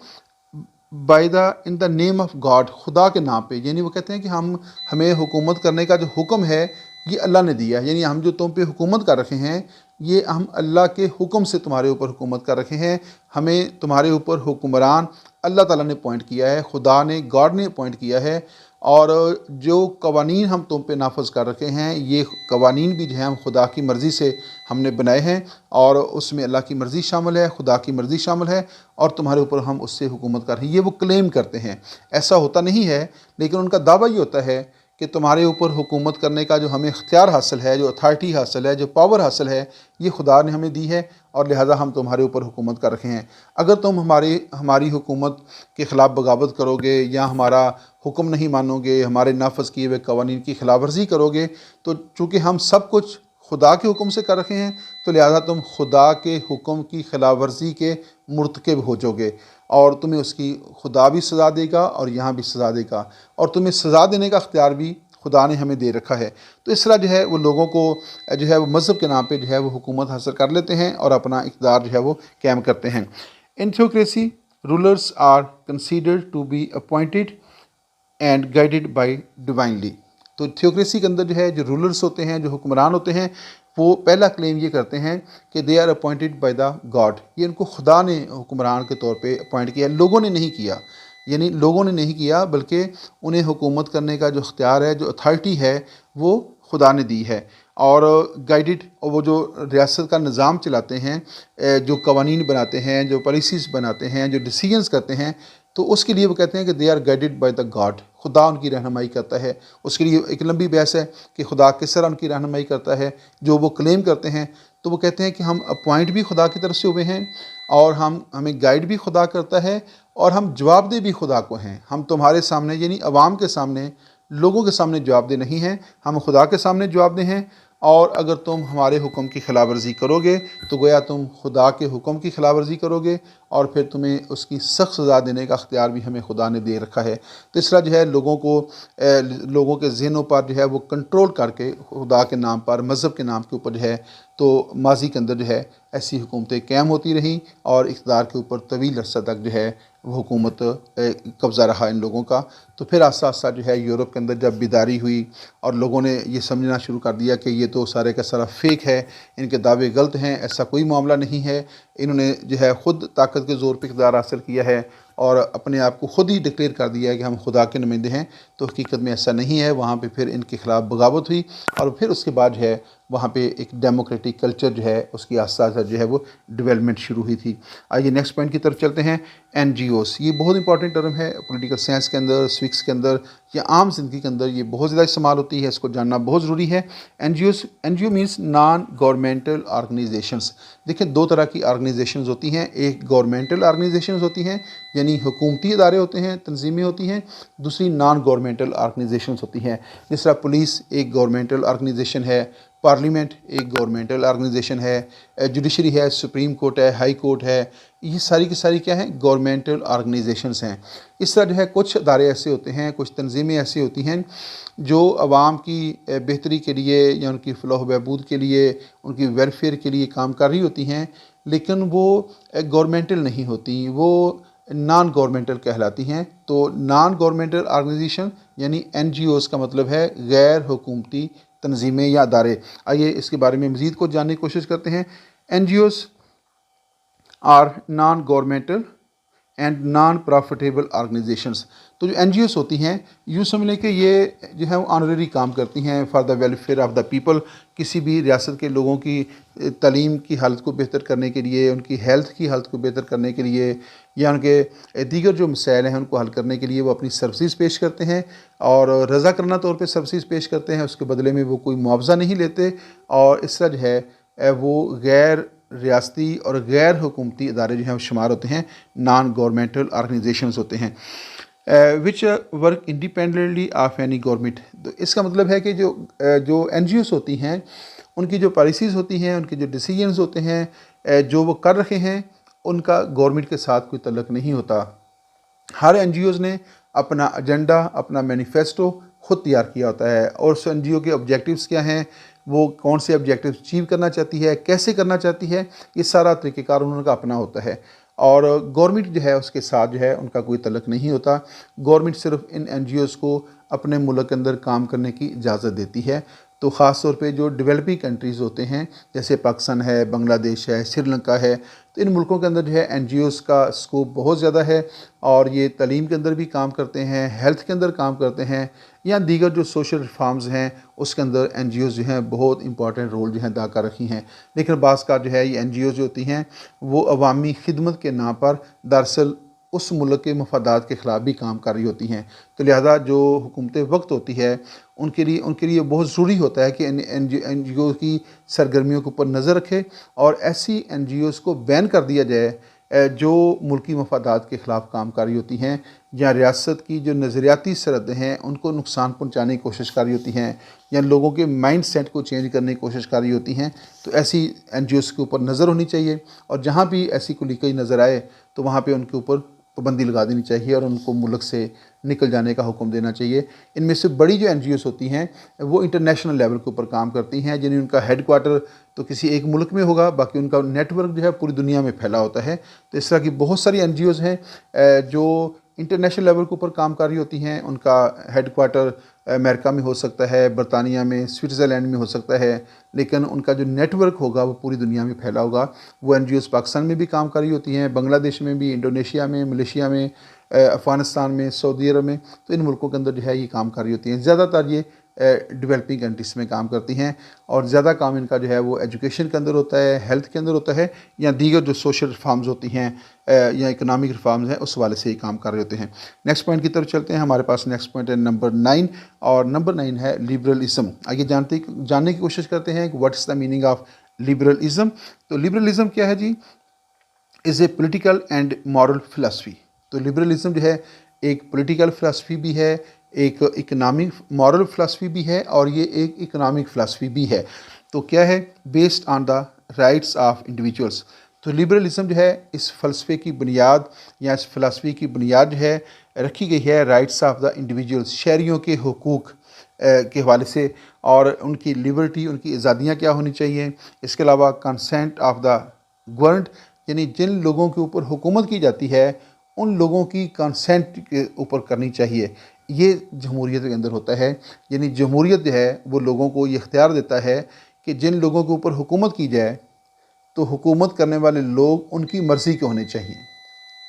by the in the name of God, खुदा के नाम पे। यानी वो कहते हैं कि हमें हुकूमत करने का जो हुक्म है ये अल्लाह ने दिया है, यानी हम जो तुम पे हुकूमत कर रखे हैं, ये हम अल्लाह के हुक्म से तुम्हारे ऊपर हुकूमत कर रखे हैं। हमें तुम्हारे ऊपर हुक्मरान अल्लाह ताला ने अपॉइंट किया है, खुदा ने, गॉड ने अपॉइंट किया है। और जो कवानीन हम तुम पे नाफज कर रखे हैं, ये कवानीन भी जो है हम खुदा की मर्ज़ी से हमने बनाए हैं, और उसमें अल्लाह की मर्ज़ी शामिल है, खुदा की मर्ज़ी शामिल है, और तुम्हारे ऊपर हम उससे हुकूमत कर रहे हैं। ये वो क्लेम करते हैं। ऐसा होता नहीं है, लेकिन उनका दावा ये होता है कि तुम्हारे ऊपर हुकूमत करने का जो हमें इख्तियार हासिल है, जो अथॉरिटी हासिल है, जो पावर हासिल है, ये खुदा ने हमें दी है, और लिहाजा हम तुम्हारे ऊपर हुकूमत कर रखे हैं। अगर तुम हमारी हुकूमत के ख़िलाफ़ बगावत करोगे, या हमारा हुक्म नहीं मानोगे, हमारे नाफज किए हुए कवानीन की खिलाफ वर्जी करोगे, तो चूँकि हम सब कुछ खुदा के हुक्म से कर रखे हैं, तो लिहाजा तुम खुदा के हुक्म की खिलाफ वर्जी के मुर्तकिब हो जाओगे, और तुम्हें उसकी खुदा भी सज़ा देगा और यहाँ भी सज़ा देगा, और तुम्हें सज़ा देने का अख्तियार भी खुदा ने हमें दे रखा है। तो इस तरह जो है वो लोगों को जो है वो मज़हब के नाम पे जो है वो हुकूमत हासिल कर लेते हैं, और अपना इक़्तिदार जो है वो कायम करते हैं। In theocracy rulers are considered to be appointed and guided by divinely. तो थ्योक्रेसी के अंदर जो है, जो रूलर्स होते हैं, जो हुक्मरान होते हैं, वो पहला क्लेम ये करते हैं कि they are appointed by the God, ये इनको खुदा ने हुक्मरान के तौर पे अपॉइंट किया, लोगों ने नहीं किया। यानी लोगों ने नहीं किया, बल्कि उन्हें हुकूमत करने का जो इख्तियार है, जो अथॉरिटी है, वो खुदा ने दी है। और गाइडेड, और वो जो रियासत का निज़ाम चलाते हैं, जो कवानीन बनाते हैं, जो पॉलिसीज़ बनाते हैं, जो डिसीजंस करते हैं, तो उसके लिए वो कहते हैं कि they are guided by the God, खुदा उनकी रहनुमाई करता है। उसके लिए एक लंबी बहस है कि खुदा किस तरह उनकी रहनुमाई करता है। जो वो क्लेम करते हैं, तो वो कहते हैं कि हम अपॉइंट भी खुदा की तरफ से हुए हैं, और हमें गाइड भी खुदा करता है, और हम जवाबदेह भी खुदा को हैं। हम तुम्हारे सामने, यानी अवाम के सामने, लोगों के सामने जवाबदेह नहीं हैं, हम खुदा के सामने जवाबदेह हैं। और अगर तुम हमारे हुक्म की खिलाफ वर्जी करोगे, तो गोया तुम खुदा के हुक्म की खिलाफ वर्जी करोगे, और फिर तुम्हें उसकी सख्त सज़ा देने का अख्तियार भी हमें खुदा ने दे रखा है। तो इस तरह जो है लोगों के ज़हनों पर जो है वो कंट्रोल करके खुदा के नाम पर, मज़हब के नाम के ऊपर जो है, तो माजी के अंदर जो है ऐसी हुकूमतें कायम होती रहीं, और इक़्तिदार के ऊपर तवील अर्सा तक जो है वो हुकूमत कब्ज़ा रहा इन लोगों का। तो फिर आस्ता आस्ता जो है यूरोप के अंदर जब बेदारी हुई, और लोगों ने ये समझना शुरू कर दिया कि ये तो सारे का सारा फेक है, इनके दावे गलत हैं, ऐसा कोई मामला नहीं है, इन्होंने जो है ख़ुद ताकत के ज़ोर पर इक़्तिदार हासिल किया है, और अपने आप को ख़ुद ही डिक्लेयर कर दिया है कि हम खुदा के नुमाइंदे हैं। तो हकीकत में ऐसा नहीं है। वहाँ पे फिर इनके ख़िलाफ़ बगावत हुई, और फिर उसके बाद जो है वहाँ पे एक डेमोक्रेटिक कल्चर जो है उसकी आस्ता आस्ता जो है वो डेवलपमेंट शुरू हुई थी। आइए नेक्स्ट पॉइंट की तरफ चलते हैं। NGOs, ये बहुत इंपॉर्टेंट टर्म है पॉलिटिकल साइंस के अंदर, स्विक्स के अंदर, या आम ज़िंदगी के अंदर ये बहुत ज़्यादा इस्तेमाल होती है, इसको जानना बहुत ज़रूरी है। NGO means non governmental organisations. देखिए, दो तरह की ऑर्गेनाइजेशंस होती हैं। एक गवर्नमेंटल ऑर्गेनाइजेशंस होती हैं, यानी हुकूमती इदारे होते हैं, तंजीमें होती हैं। दूसरी नॉन गवर्नमेंटल ऑर्गेनाइजेशंस होती हैं। जिस तरह पुलिस एक गवर्नमेंटल ऑर्गेनाइजेशन है, पार्लियामेंट एक गवर्नमेंटल ऑर्गेनाइजेशन है, जुडिशरी है, सुप्रीम कोर्ट है, हाई कोर्ट है, ये सारी की सारी क्या हैं, गवर्नमेंटल ऑर्गेनाइजेशंस हैं। इस तरह जो है कुछ इदारे ऐसे होते हैं, कुछ तंजीमें ऐसी होती हैं जो आवाम की बेहतरी के लिए या उनकी फ़लाह बहबूद के लिए, उनकी वेलफेयर के लिए काम कर रही होती हैं, लेकिन वो गवर्नमेंटल नहीं होती, वो नॉन गवर्नमेंटल कहलाती हैं। तो नॉन गवर्नमेंटल ऑर्गेनाइजेशन यानी NGOs का मतलब है गैर हुकूमती तंजीमें या अदारे। आइए इसके बारे में मज़ीद कुछ जानने की कोशिश करते हैं। NGOs are non governmental and non profitable organisations. तो जो NGOs होती हैं, यूँ समझ लें कि ये जो है वो ऑनररी काम करती हैं for the welfare of the people. किसी भी रियासत के लोगों की तालीम की हालत को बेहतर करने के लिए, उनकी हेल्थ की हालत को बेहतर करने के लिए, या उनके दीगर जो मसाइल हैं उनको हल करने के लिए वो अपनी सर्विसेज पेश करते हैं और रज़ाकराना तौर पे सर्विसेज पेश करते हैं। उसके बदले में वो कोई मुआवजा नहीं लेते, और इस तरह जो है वो गैर रियासती और गैर हुकूमती इदारे जो हैं वो शुमार होते हैं, नॉन गवर्नमेंटल ऑर्गेनाइजेशंस होते हैं, which work independently of any government. तो इसका मतलब है कि जो NGOs होती हैं, उनकी जो पॉलिसीज़ होती हैं, उनके जो डिसीजंस होते हैं, जो वो कर रहे हैं, उनका गवर्नमेंट के साथ कोई तल्लुक़ नहीं होता। हर NGOs ने अपना एजेंडा, अपना मैनिफेस्टो खुद तैयार किया होता है, और उस NGO के ऑब्जेक्टिव्स क्या हैं, वो कौन से ऑब्जेक्टिव्स अचीव करना चाहती है, कैसे करना चाहती है, ये सारा तरीक़ेकार उनका अपना होता है। और गवर्नमेंट जो है उसके साथ जो है उनका कोई तल्लुक़ नहीं होता। गवर्नमेंट सिर्फ इन NGOs को अपने मुल्क के अंदर काम करने की इजाज़त देती है। तो ख़ास तौर पे जो डेवलपिंग कंट्रीज़ होते हैं, जैसे पाकिस्तान है, बांग्लादेश है, श्रीलंका है, तो इन मुल्कों के अंदर जो है NGOs का स्कोप बहुत ज़्यादा है, और ये तालीम के अंदर भी काम करते हैं, हेल्थ के अंदर काम करते हैं, या दीगर जो सोशल रिफॉर्म्स हैं उसके अंदर NGOs जो हैं बहुत इंपॉर्टेंट रोल जो है अदा कर रखी हैं। लेकिन बाज़ का जो है ये NGOs जो होती हैं वो अवामी खिदमत के नाम पर दरअसल उस मुल्क के मफादात के ख़िलाफ़ भी काम कर रही होती हैं। तो लिहाजा जो हुकूमत वक्त होती है उनके लिए बहुत ज़रूरी होता है कि NGO की सरगर्मियों के ऊपर नज़र रखे, और ऐसी NGOs को बैन कर दिया जाए जो मुल्की मफादात के ख़िलाफ़ काम कर रही होती हैं, या रियासत की जो नज़रियाती सरहदें हैं उनको नुकसान पहुँचाने की कोशिश कर रही होती हैं, या लोगों के माइंड सेट को चेंज करने की कोशिश कर रही होती हैं। तो ऐसी NGOs के ऊपर नज़र होनी चाहिए, और जहाँ भी ऐसी कोई लीकेज नज़र आए तो वहाँ पे उनके ऊपर पाबंदी लगा देनी चाहिए और उनको मुल्क से निकल जाने का हुक्म देना चाहिए। इनमें से बड़ी जो NGOs होती हैं वो इंटरनेशनल लेवल के ऊपर काम करती हैं, जिन्हें उनका हेडक्वार्टर तो किसी एक मुल्क में होगा, बाकी उनका नेटवर्क जो है पूरी दुनिया में फैला होता है। तो इस तरह की बहुत सारी NGOs हैं जो इंटरनेशनल लेवल के ऊपर काम कर रही होती हैं। उनका हेडक्वार्टर अमेरिका में हो सकता है, बरतानिया में, स्विट्ज़रलैंड में हो सकता है, लेकिन उनका जो नेटवर्क होगा वो पूरी दुनिया में फैला होगा। वो NGOs पाकिस्तान में भी काम कर रही होती हैं, बांग्लादेश में भी, इंडोनेशिया में, मलेशिया में, अफ़गानिस्तान में, सऊदी अरब में। तो इन मुल्कों के अंदर जो है ये काम कर रही होती हैं। ज़्यादातर ये डेवलपिंग कंट्रीज़ में काम करती हैं, और ज़्यादा काम इनका जो है वो एजुकेशन के अंदर होता है, हेल्थ के अंदर होता है, या दीगर जो सोशल रिफॉर्म्स होती हैं या इकनॉमिक रिफॉर्म्स हैं उस वाले से ही काम कर रहे होते हैं। नेक्स्ट पॉइंट की तरफ चलते हैं। हमारे पास नेक्स्ट पॉइंट है नंबर 9, और नंबर 9 है लिबरलिज़म। आइए जानने की कोशिश करते हैं कि what is the meaning of liberalism. तो लिबरलिज़म क्या है जी? Is a political and moral philosophy. तो लिबरलिज़म जो है एक पॉलिटिकल फ़िलासफ़ी भी है, एक इकनॉमिक मॉरल फ़िलासफ़ी भी है, और ये एक इकनॉमिक फ़िलासफ़ी भी है। तो क्या है? Based on the rights of individuals. तो लिबरलिज़म जो है इस फ़लसफ़े की बुनियाद या इस फ़िलासफ़ी की बुनियाद जो है रखी गई है राइट्स ऑफ द इंडिविजुअल्स, शहरियों के हुकूक़ के हवाले से, और उनकी लिबर्टी, उनकी आज़ादियाँ क्या होनी चाहिए। इसके अलावा कंसेंट ऑफ द गवर्नड, यानी जिन लोगों के ऊपर हुकूमत की जाती है उन लोगों की कंसेंट के ऊपर करनी चाहिए। ये जमहूरियत के अंदर होता है, यानी जमहूरियत जो है वो लोगों को ये इख्तियार देता है कि जिन लोगों के ऊपर हुकूमत की जाए तो हुकूमत करने वाले लोग उनकी मर्ज़ी के होने चाहिए।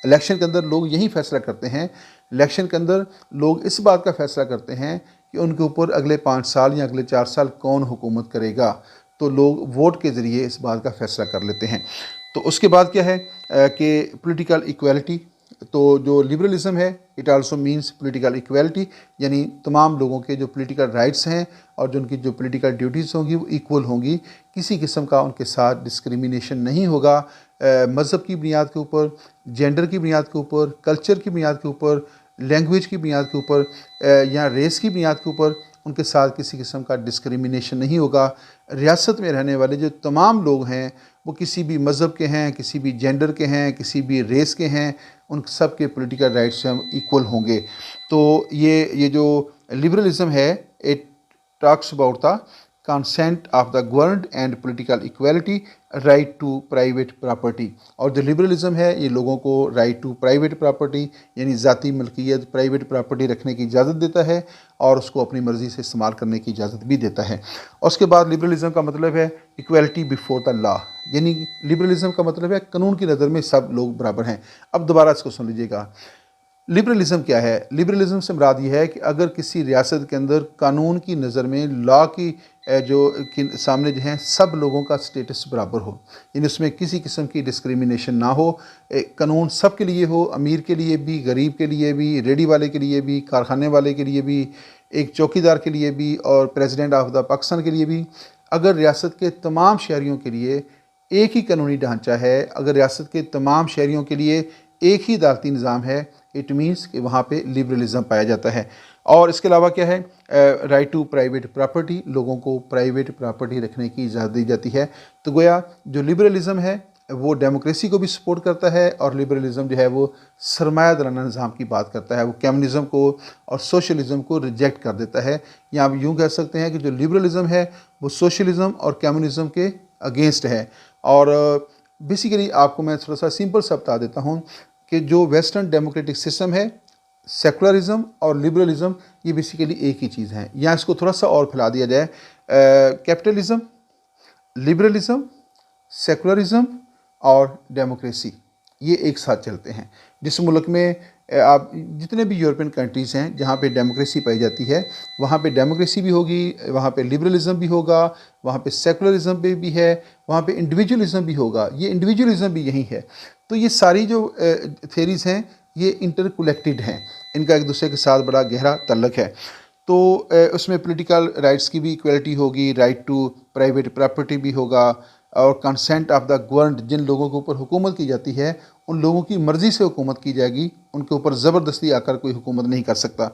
इलेक्शन के अंदर लोग यही फैसला करते हैं। इलेक्शन के अंदर लोग इस बात का फैसला करते हैं कि उनके ऊपर अगले 5 साल या अगले 4 साल कौन हुकूमत करेगा। तो लोग वोट के ज़रिए इस बात का फैसला कर लेते हैं। तो उसके बाद क्या है कि पॉलिटिकल इक्वालिटी। तो जो लिबरलिज़म है it also means political equality, यानी तमाम लोगों के जो पॉलिटिकल राइट्स हैं और जो उनकी जो पॉलिटिकल ड्यूटीज़ होंगी वो इक्वल होंगी। किसी किस्म का उनके साथ डिस्क्रिमिनेशन नहीं होगा मज़हब की बुनियाद के ऊपर, जेंडर की बुनियाद के ऊपर, कल्चर की बुनियाद के ऊपर, लैंग्वेज की बुनियाद के ऊपर या रेस की बुनियाद के ऊपर उनके साथ किसी किस्म का डिस्क्रिमिनेशन नहीं होगा। रियासत में रहने वाले जो तमाम लोग हैं वो किसी भी मज़हब के हैं, किसी भी जेंडर के हैं, किसी भी रेस के हैं, उन सब के पॉलिटिकल राइट्स हम इक्वल होंगे। तो ये जो लिबरलिज़म है it talks about the consent of the governed and political equality, right to private property. और जो लिबरलिज्म है ये लोगों को राइट टू प्राइवेट प्रॉपर्टी यानी ज़ाती मलकियत, प्राइवेट प्रॉपर्टी रखने की इजाज़त देता है और उसको अपनी मर्ज़ी से इस्तेमाल करने की इजाज़त भी देता है। और उसके बाद लिबरलिज्म का मतलब है इक्वालिटी बिफोर द लॉ, यानी लिबरलिज्म का मतलब है कानून की नज़र में सब लोग बराबर हैं। अब दोबारा इसको सुन लीजिएगा, लिबरलिज्म क्या है? लिबरलिज्म से मुराद ये है कि अगर किसी रियासत के अंदर कानून की नज़र में लॉ की सामने जो है सब लोगों का स्टेटस बराबर हो, यानी उसमें किसी किस्म की डिस्क्रिमिनेशन ना हो, कानून सब के लिए हो, अमीर के लिए भी, गरीब के लिए भी, रेडी वाले के लिए भी, कारखाने वाले के लिए भी, एक चौकीदार के लिए भी और प्रेसिडेंट ऑफ द पाकिस्तान के लिए भी। अगर रियासत के तमाम शहरियों के लिए एक ही कानूनी ढांचा है, अगर रियासत के तमाम शहरियों के लिए एक ही अदालती निज़ाम है, इट मीन्स कि वहाँ पे लिबरलिज्म पाया जाता है। और इसके अलावा क्या है? राइट टू प्राइवेट प्रॉपर्टी, लोगों को प्राइवेट प्रॉपर्टी रखने की इजाज़त दी जाती है। तो गोया जो लिबरलिज्म है वो डेमोक्रेसी को भी सपोर्ट करता है और लिबरलिज्म जो है वो सरमायादाराना निज़ाम की बात करता है, वो कम्युनिज़म को और सोशलिज़म को रिजेक्ट कर देता है। या आप यूँ कह सकते हैं कि जो लिबरलिज्म है वो सोशलिज़म और कम्युनिज़म के अगेंस्ट है। और बेसिकली आपको मैं थोड़ा सा सिंपल सा बता देता हूँ कि जो वेस्टर्न डेमोक्रेटिक सिस्टम है, सेकुलरिज्म और लिबरलिज्म, ये बेसिकली एक ही चीज़ है। या इसको थोड़ा सा और फैला दिया जाए, कैपिटलिज्म, लिबरलिज्म, सेकुलरिज्म और डेमोक्रेसी ये एक साथ चलते हैं। जिस मुल्क में आप जितने भी यूरोपियन कंट्रीज़ हैं जहाँ पे डेमोक्रेसी पाई जाती है, वहाँ पे डेमोक्रेसी भी होगी, वहाँ पे लिबरलिज्म भी होगा, वहाँ पे सेकुलरिज्म भी है, वहाँ पे इंडिविजुअलिज्म भी होगा। ये इंडिविजुअलिज्म भी यही है। तो ये सारी जो थेरीज़ हैं ये इंटरकनेक्टेड हैं, इनका एक दूसरे के साथ बड़ा गहरा ताल्लुक है। तो उसमें पॉलिटिकल राइट्स की भी इक्वलिटी होगी, राइट टू प्राइवेट प्रॉपर्टी भी होगा और कंसेंट ऑफ द गवर्नड, जिन लोगों के ऊपर हुकूमत की जाती है उन लोगों की मर्ज़ी से हुकूमत की जाएगी, उनके ऊपर ज़बरदस्ती आकर कोई हुकूमत नहीं कर सकता।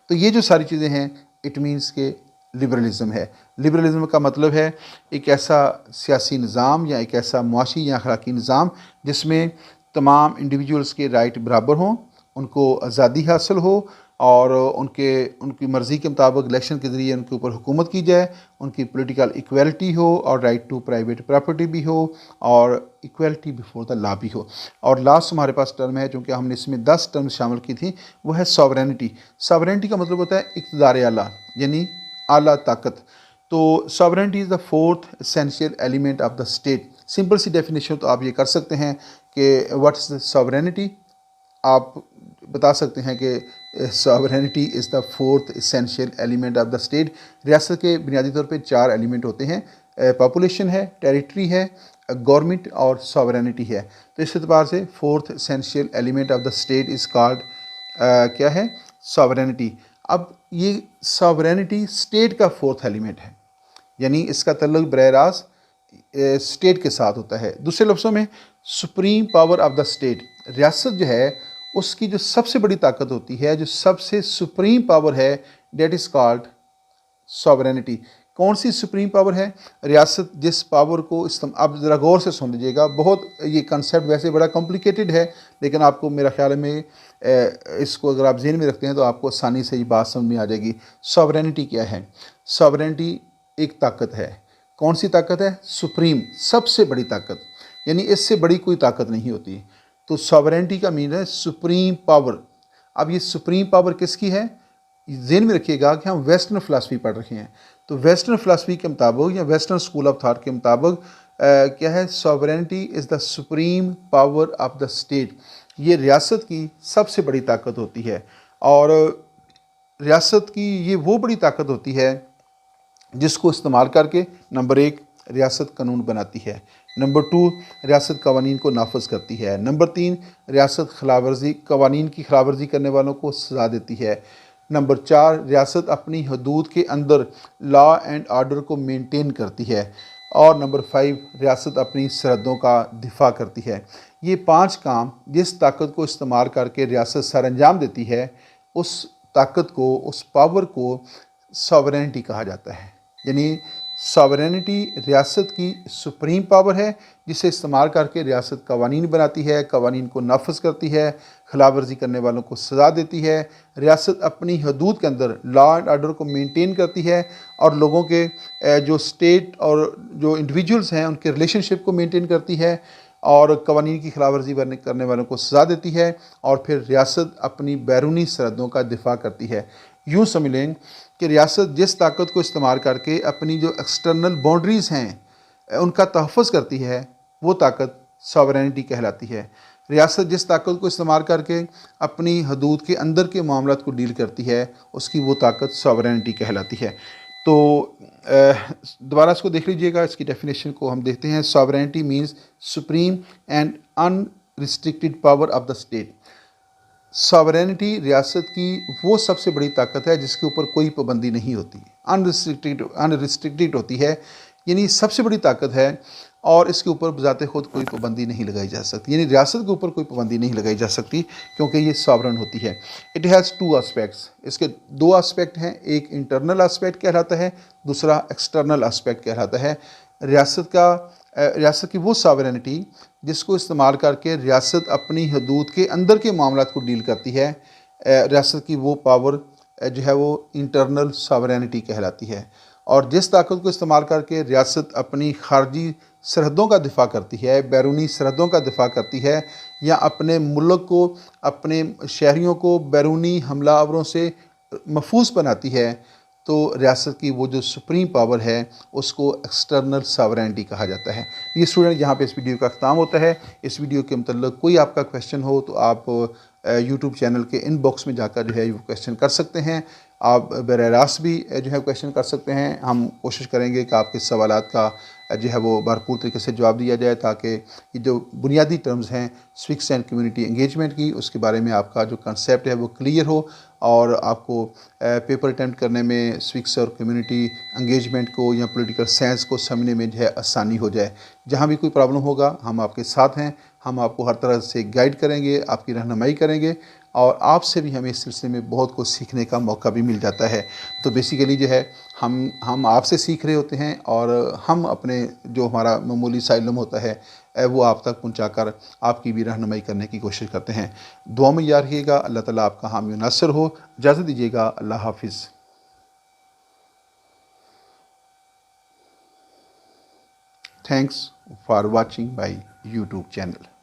तो ये जो सारी चीज़ें हैं इट मीन्स के लिबरलिज्म है। लिबरलिज्म का मतलब है एक ऐसा सियासी निज़ाम या एक ऐसा मुआशी या अखलाकी निज़ाम जिसमें तमाम इंडिविजुअल्स के राइट बराबर हों, उनको आज़ादी हासिल हो और उनकी मर्ज़ी के मुताबिक इलेक्शन के ज़रिए उनके ऊपर हुकूमत की जाए, उनकी पॉलिटिकल इक्वलिटी हो और राइट टू प्राइवेट प्रॉपर्टी भी हो और इक्वलिटी बिफोर द लॉ भी हो। और लास्ट हमारे पास टर्म है, चूँकि हमने इसमें 10 टर्म शामिल की थी, वो है सॉवरेनिटी। सॉवरेनिटी का मतलब होता है इक़्तिदार आला, यानी आला ताकत। तो sovereignty is the fourth essential element of the state. Simple सी डेफिनेशन तो आप ये कर सकते हैं कि व्हाट इज़ द सॉवरेनिटी। आप बता सकते हैं कि sovereignty is the fourth essential element of the state. रियासत के बुनियादी तौर पे 4 एलिमेंट होते हैं, पॉपुलेशन है, टेरिटरी है, गवर्नमेंट और सॉवरेनिटी है। तो इस एतबार से fourth essential element of the state is called क्या है? सॉवरेनिटी। अब ये सॉवरेनिटी स्टेट का फोर्थ एलिमेंट है, यानी इसका तल्लुक बरह रास्त स्टेट के साथ होता है। दूसरे लफ्ज़ों में supreme power of the state, रियासत जो है उसकी जो सबसे बड़ी ताकत होती है, जो सबसे सुप्रीम पावर है, डेट इज़ कॉल्ड सॉवरेनिटी। कौन सी सुप्रीम पावर है? रियासत जिस पावर को आप ज़रा गौर से सुन लीजिएगा, बहुत ये कंसेप्ट वैसे बड़ा कॉम्प्लिकेटेड है लेकिन आपको मेरा ख्याल में इसको अगर आप ज़हन में रखते हैं तो आपको आसानी से ये बात समझ में आ जाएगी। सॉवरेनिटी क्या है? सॉवरेनिटी एक ताकत है। कौन सी ताकत है? सुप्रीम, सबसे बड़ी ताकत, यानी इससे बड़ी कोई ताकत नहीं होती। तो सॉवरेनिटी का मीन है सुप्रीम पावर। अब ये सुप्रीम पावर किसकी है? ज़हन में रखिएगा कि हम वेस्टर्न फ़िलासफ़ी पढ़ रहे हैं, तो वेस्टर्न फ़िलासफ़ी के मुताबिक या वेस्टर्न स्कूल ऑफ थाट के मुताबिक क्या है? Sovereignty is the supreme power of the state. ये रियासत की सबसे बड़ी ताकत होती है और रियासत की ये वो बड़ी ताकत होती है जिसको इस्तेमाल करके नंबर 1 रियासत कानून बनाती है, नंबर 2 रियासत कवानीन को नाफज करती है, नंबर 3 रियासत खिलाफवर्जी कवानीन की खिलाफवर्जी करने वालों को सज़ा देती है, नंबर 4 रियासत अपनी हदूद के अंदर लॉ एंड आर्डर को मेंटेन करती है और नंबर 5 रियासत अपनी सरहदों का दिफा करती है। ये 5 काम जिस ताकत को इस्तेमाल करके रियासत सर अंजाम देती है, उस ताकत को, उस पावर को सॉवरेनिटी कहा जाता है। यानी सॉवरेनिटी रियासत की सुप्रीम पावर है जिसे इस्तेमाल करके रियासत कवानीन बनाती है, कवानीन को नाफज करती है, खिलाफ वर्जी करने वालों को सज़ा देती है। रियासत अपनी हदूद के अंदर लॉ एंड आर्डर को मेंटेन करती है और लोगों के जो स्टेट और जो इंडिविजुअल्स हैं उनके रिलेशनशिप को मेंटेन करती है और कवानीन की खिलाफ वर्जी करने वालों को सज़ा देती है और फिर रियासत अपनी बैरूनी सरहदों का दिफा करती है। यूँ समझ लें कि रियासत जिस ताकत को इस्तेमाल करके अपनी जो एक्सटर्नल बाउंड्रीज़ हैं उनका तहफ़्फ़ुज़ करती है वो ताकत सॉवरेनिटी कहलाती है। रियासत जिस ताकत को इस्तेमाल करके अपनी हदूद के अंदर के मामलात को डील करती है उसकी वो ताकत सॉवरेनिटी कहलाती है। तो दोबारा इसको देख लीजिएगा, इसकी डेफिनेशन को हम देखते हैं। Sovereignty means supreme and unrestricted power of the state. Sovereignty रियासत की वो सबसे बड़ी ताकत है जिसके ऊपर कोई पाबंदी नहीं होती, अनरिस्ट्रिक्टेड होती है, यानी सबसे बड़ी ताकत है और इसके ऊपर बजाते खुद कोई पाबंदी नहीं लगाई जा सकती, यानी रियासत के ऊपर कोई पाबंदी नहीं लगाई जा सकती क्योंकि ये सॉवरन होती है। इट हैज़ टू एस्पेक्ट्स, इसके दो एस्पेक्ट हैं, एक इंटरनल एस्पेक्ट कहलाता है, दूसरा एक्सटर्नल एस्पेक्ट कहलाता है। रियासत की वो सॉवरेनिटी जिसको इस्तेमाल करके रियासत अपनी हदूद के अंदर के मामलात को डील करती है, रियासत की वो पावर जो है वो इंटरनल सॉवरेनिटी कहलाती है। और जिस ताकत को इस्तेमाल करके रियासत अपनी खारजी सरहदों का दिफा करती है, बैरूनी सरहदों का दिफा करती है या अपने मुल्क को, अपने शहरियों को बैरूनी हमलावरों से महफूज बनाती है, तो रियासत की वो जो सुप्रीम पावर है उसको एक्सटर्नल सॉवरेनिटी कहा जाता है। ये स्टूडेंट यहाँ पे इस वीडियो का ख़त्म होता है। इस वीडियो के मतलब कोई आपका क्वेश्चन हो तो आप यूट्यूब चैनल के इनबॉक्स में जाकर जो है वो क्वेश्चन कर सकते हैं। आप बराह रास्त भी जो है क्वेश्चन कर सकते हैं। हम कोशिश करेंगे कि आपके सवालात का जो है वो भरपूर तरीके से जवाब दिया जाए ताकि ये जो बुनियादी टर्म्स हैं स्विक्स एंड कम्युनिटी एंगेजमेंट की, उसके बारे में आपका जो कंसेप्ट है वो क्लियर हो और आपको पेपर अटैम्प्ट करने में स्विक्स और कम्युनिटी एंगेजमेंट को या पॉलिटिकल साइंस को समझने में जो है आसानी हो जाए। जहाँ भी कोई प्रॉब्लम होगा हम आपके साथ हैं, हम आपको हर तरह से गाइड करेंगे, आपकी रहनुमाई करेंगे और आपसे भी हमें इस सिलसिले में बहुत कुछ सीखने का मौका भी मिल जाता है। तो बेसिकली जो है हम आपसे सीख रहे होते हैं और हम अपने जो हमारा मामूली सा इल्म होता है वो आप तक पहुंचाकर आपकी भी रहनुमाई करने की कोशिश करते हैं। दुआ में याद रखिएगा। अल्लाह ताला आपका हामी नासिर हो। इजाज़त दीजिएगा। अल्लाह हाफिज़। Thanks for watching my YouTube channel.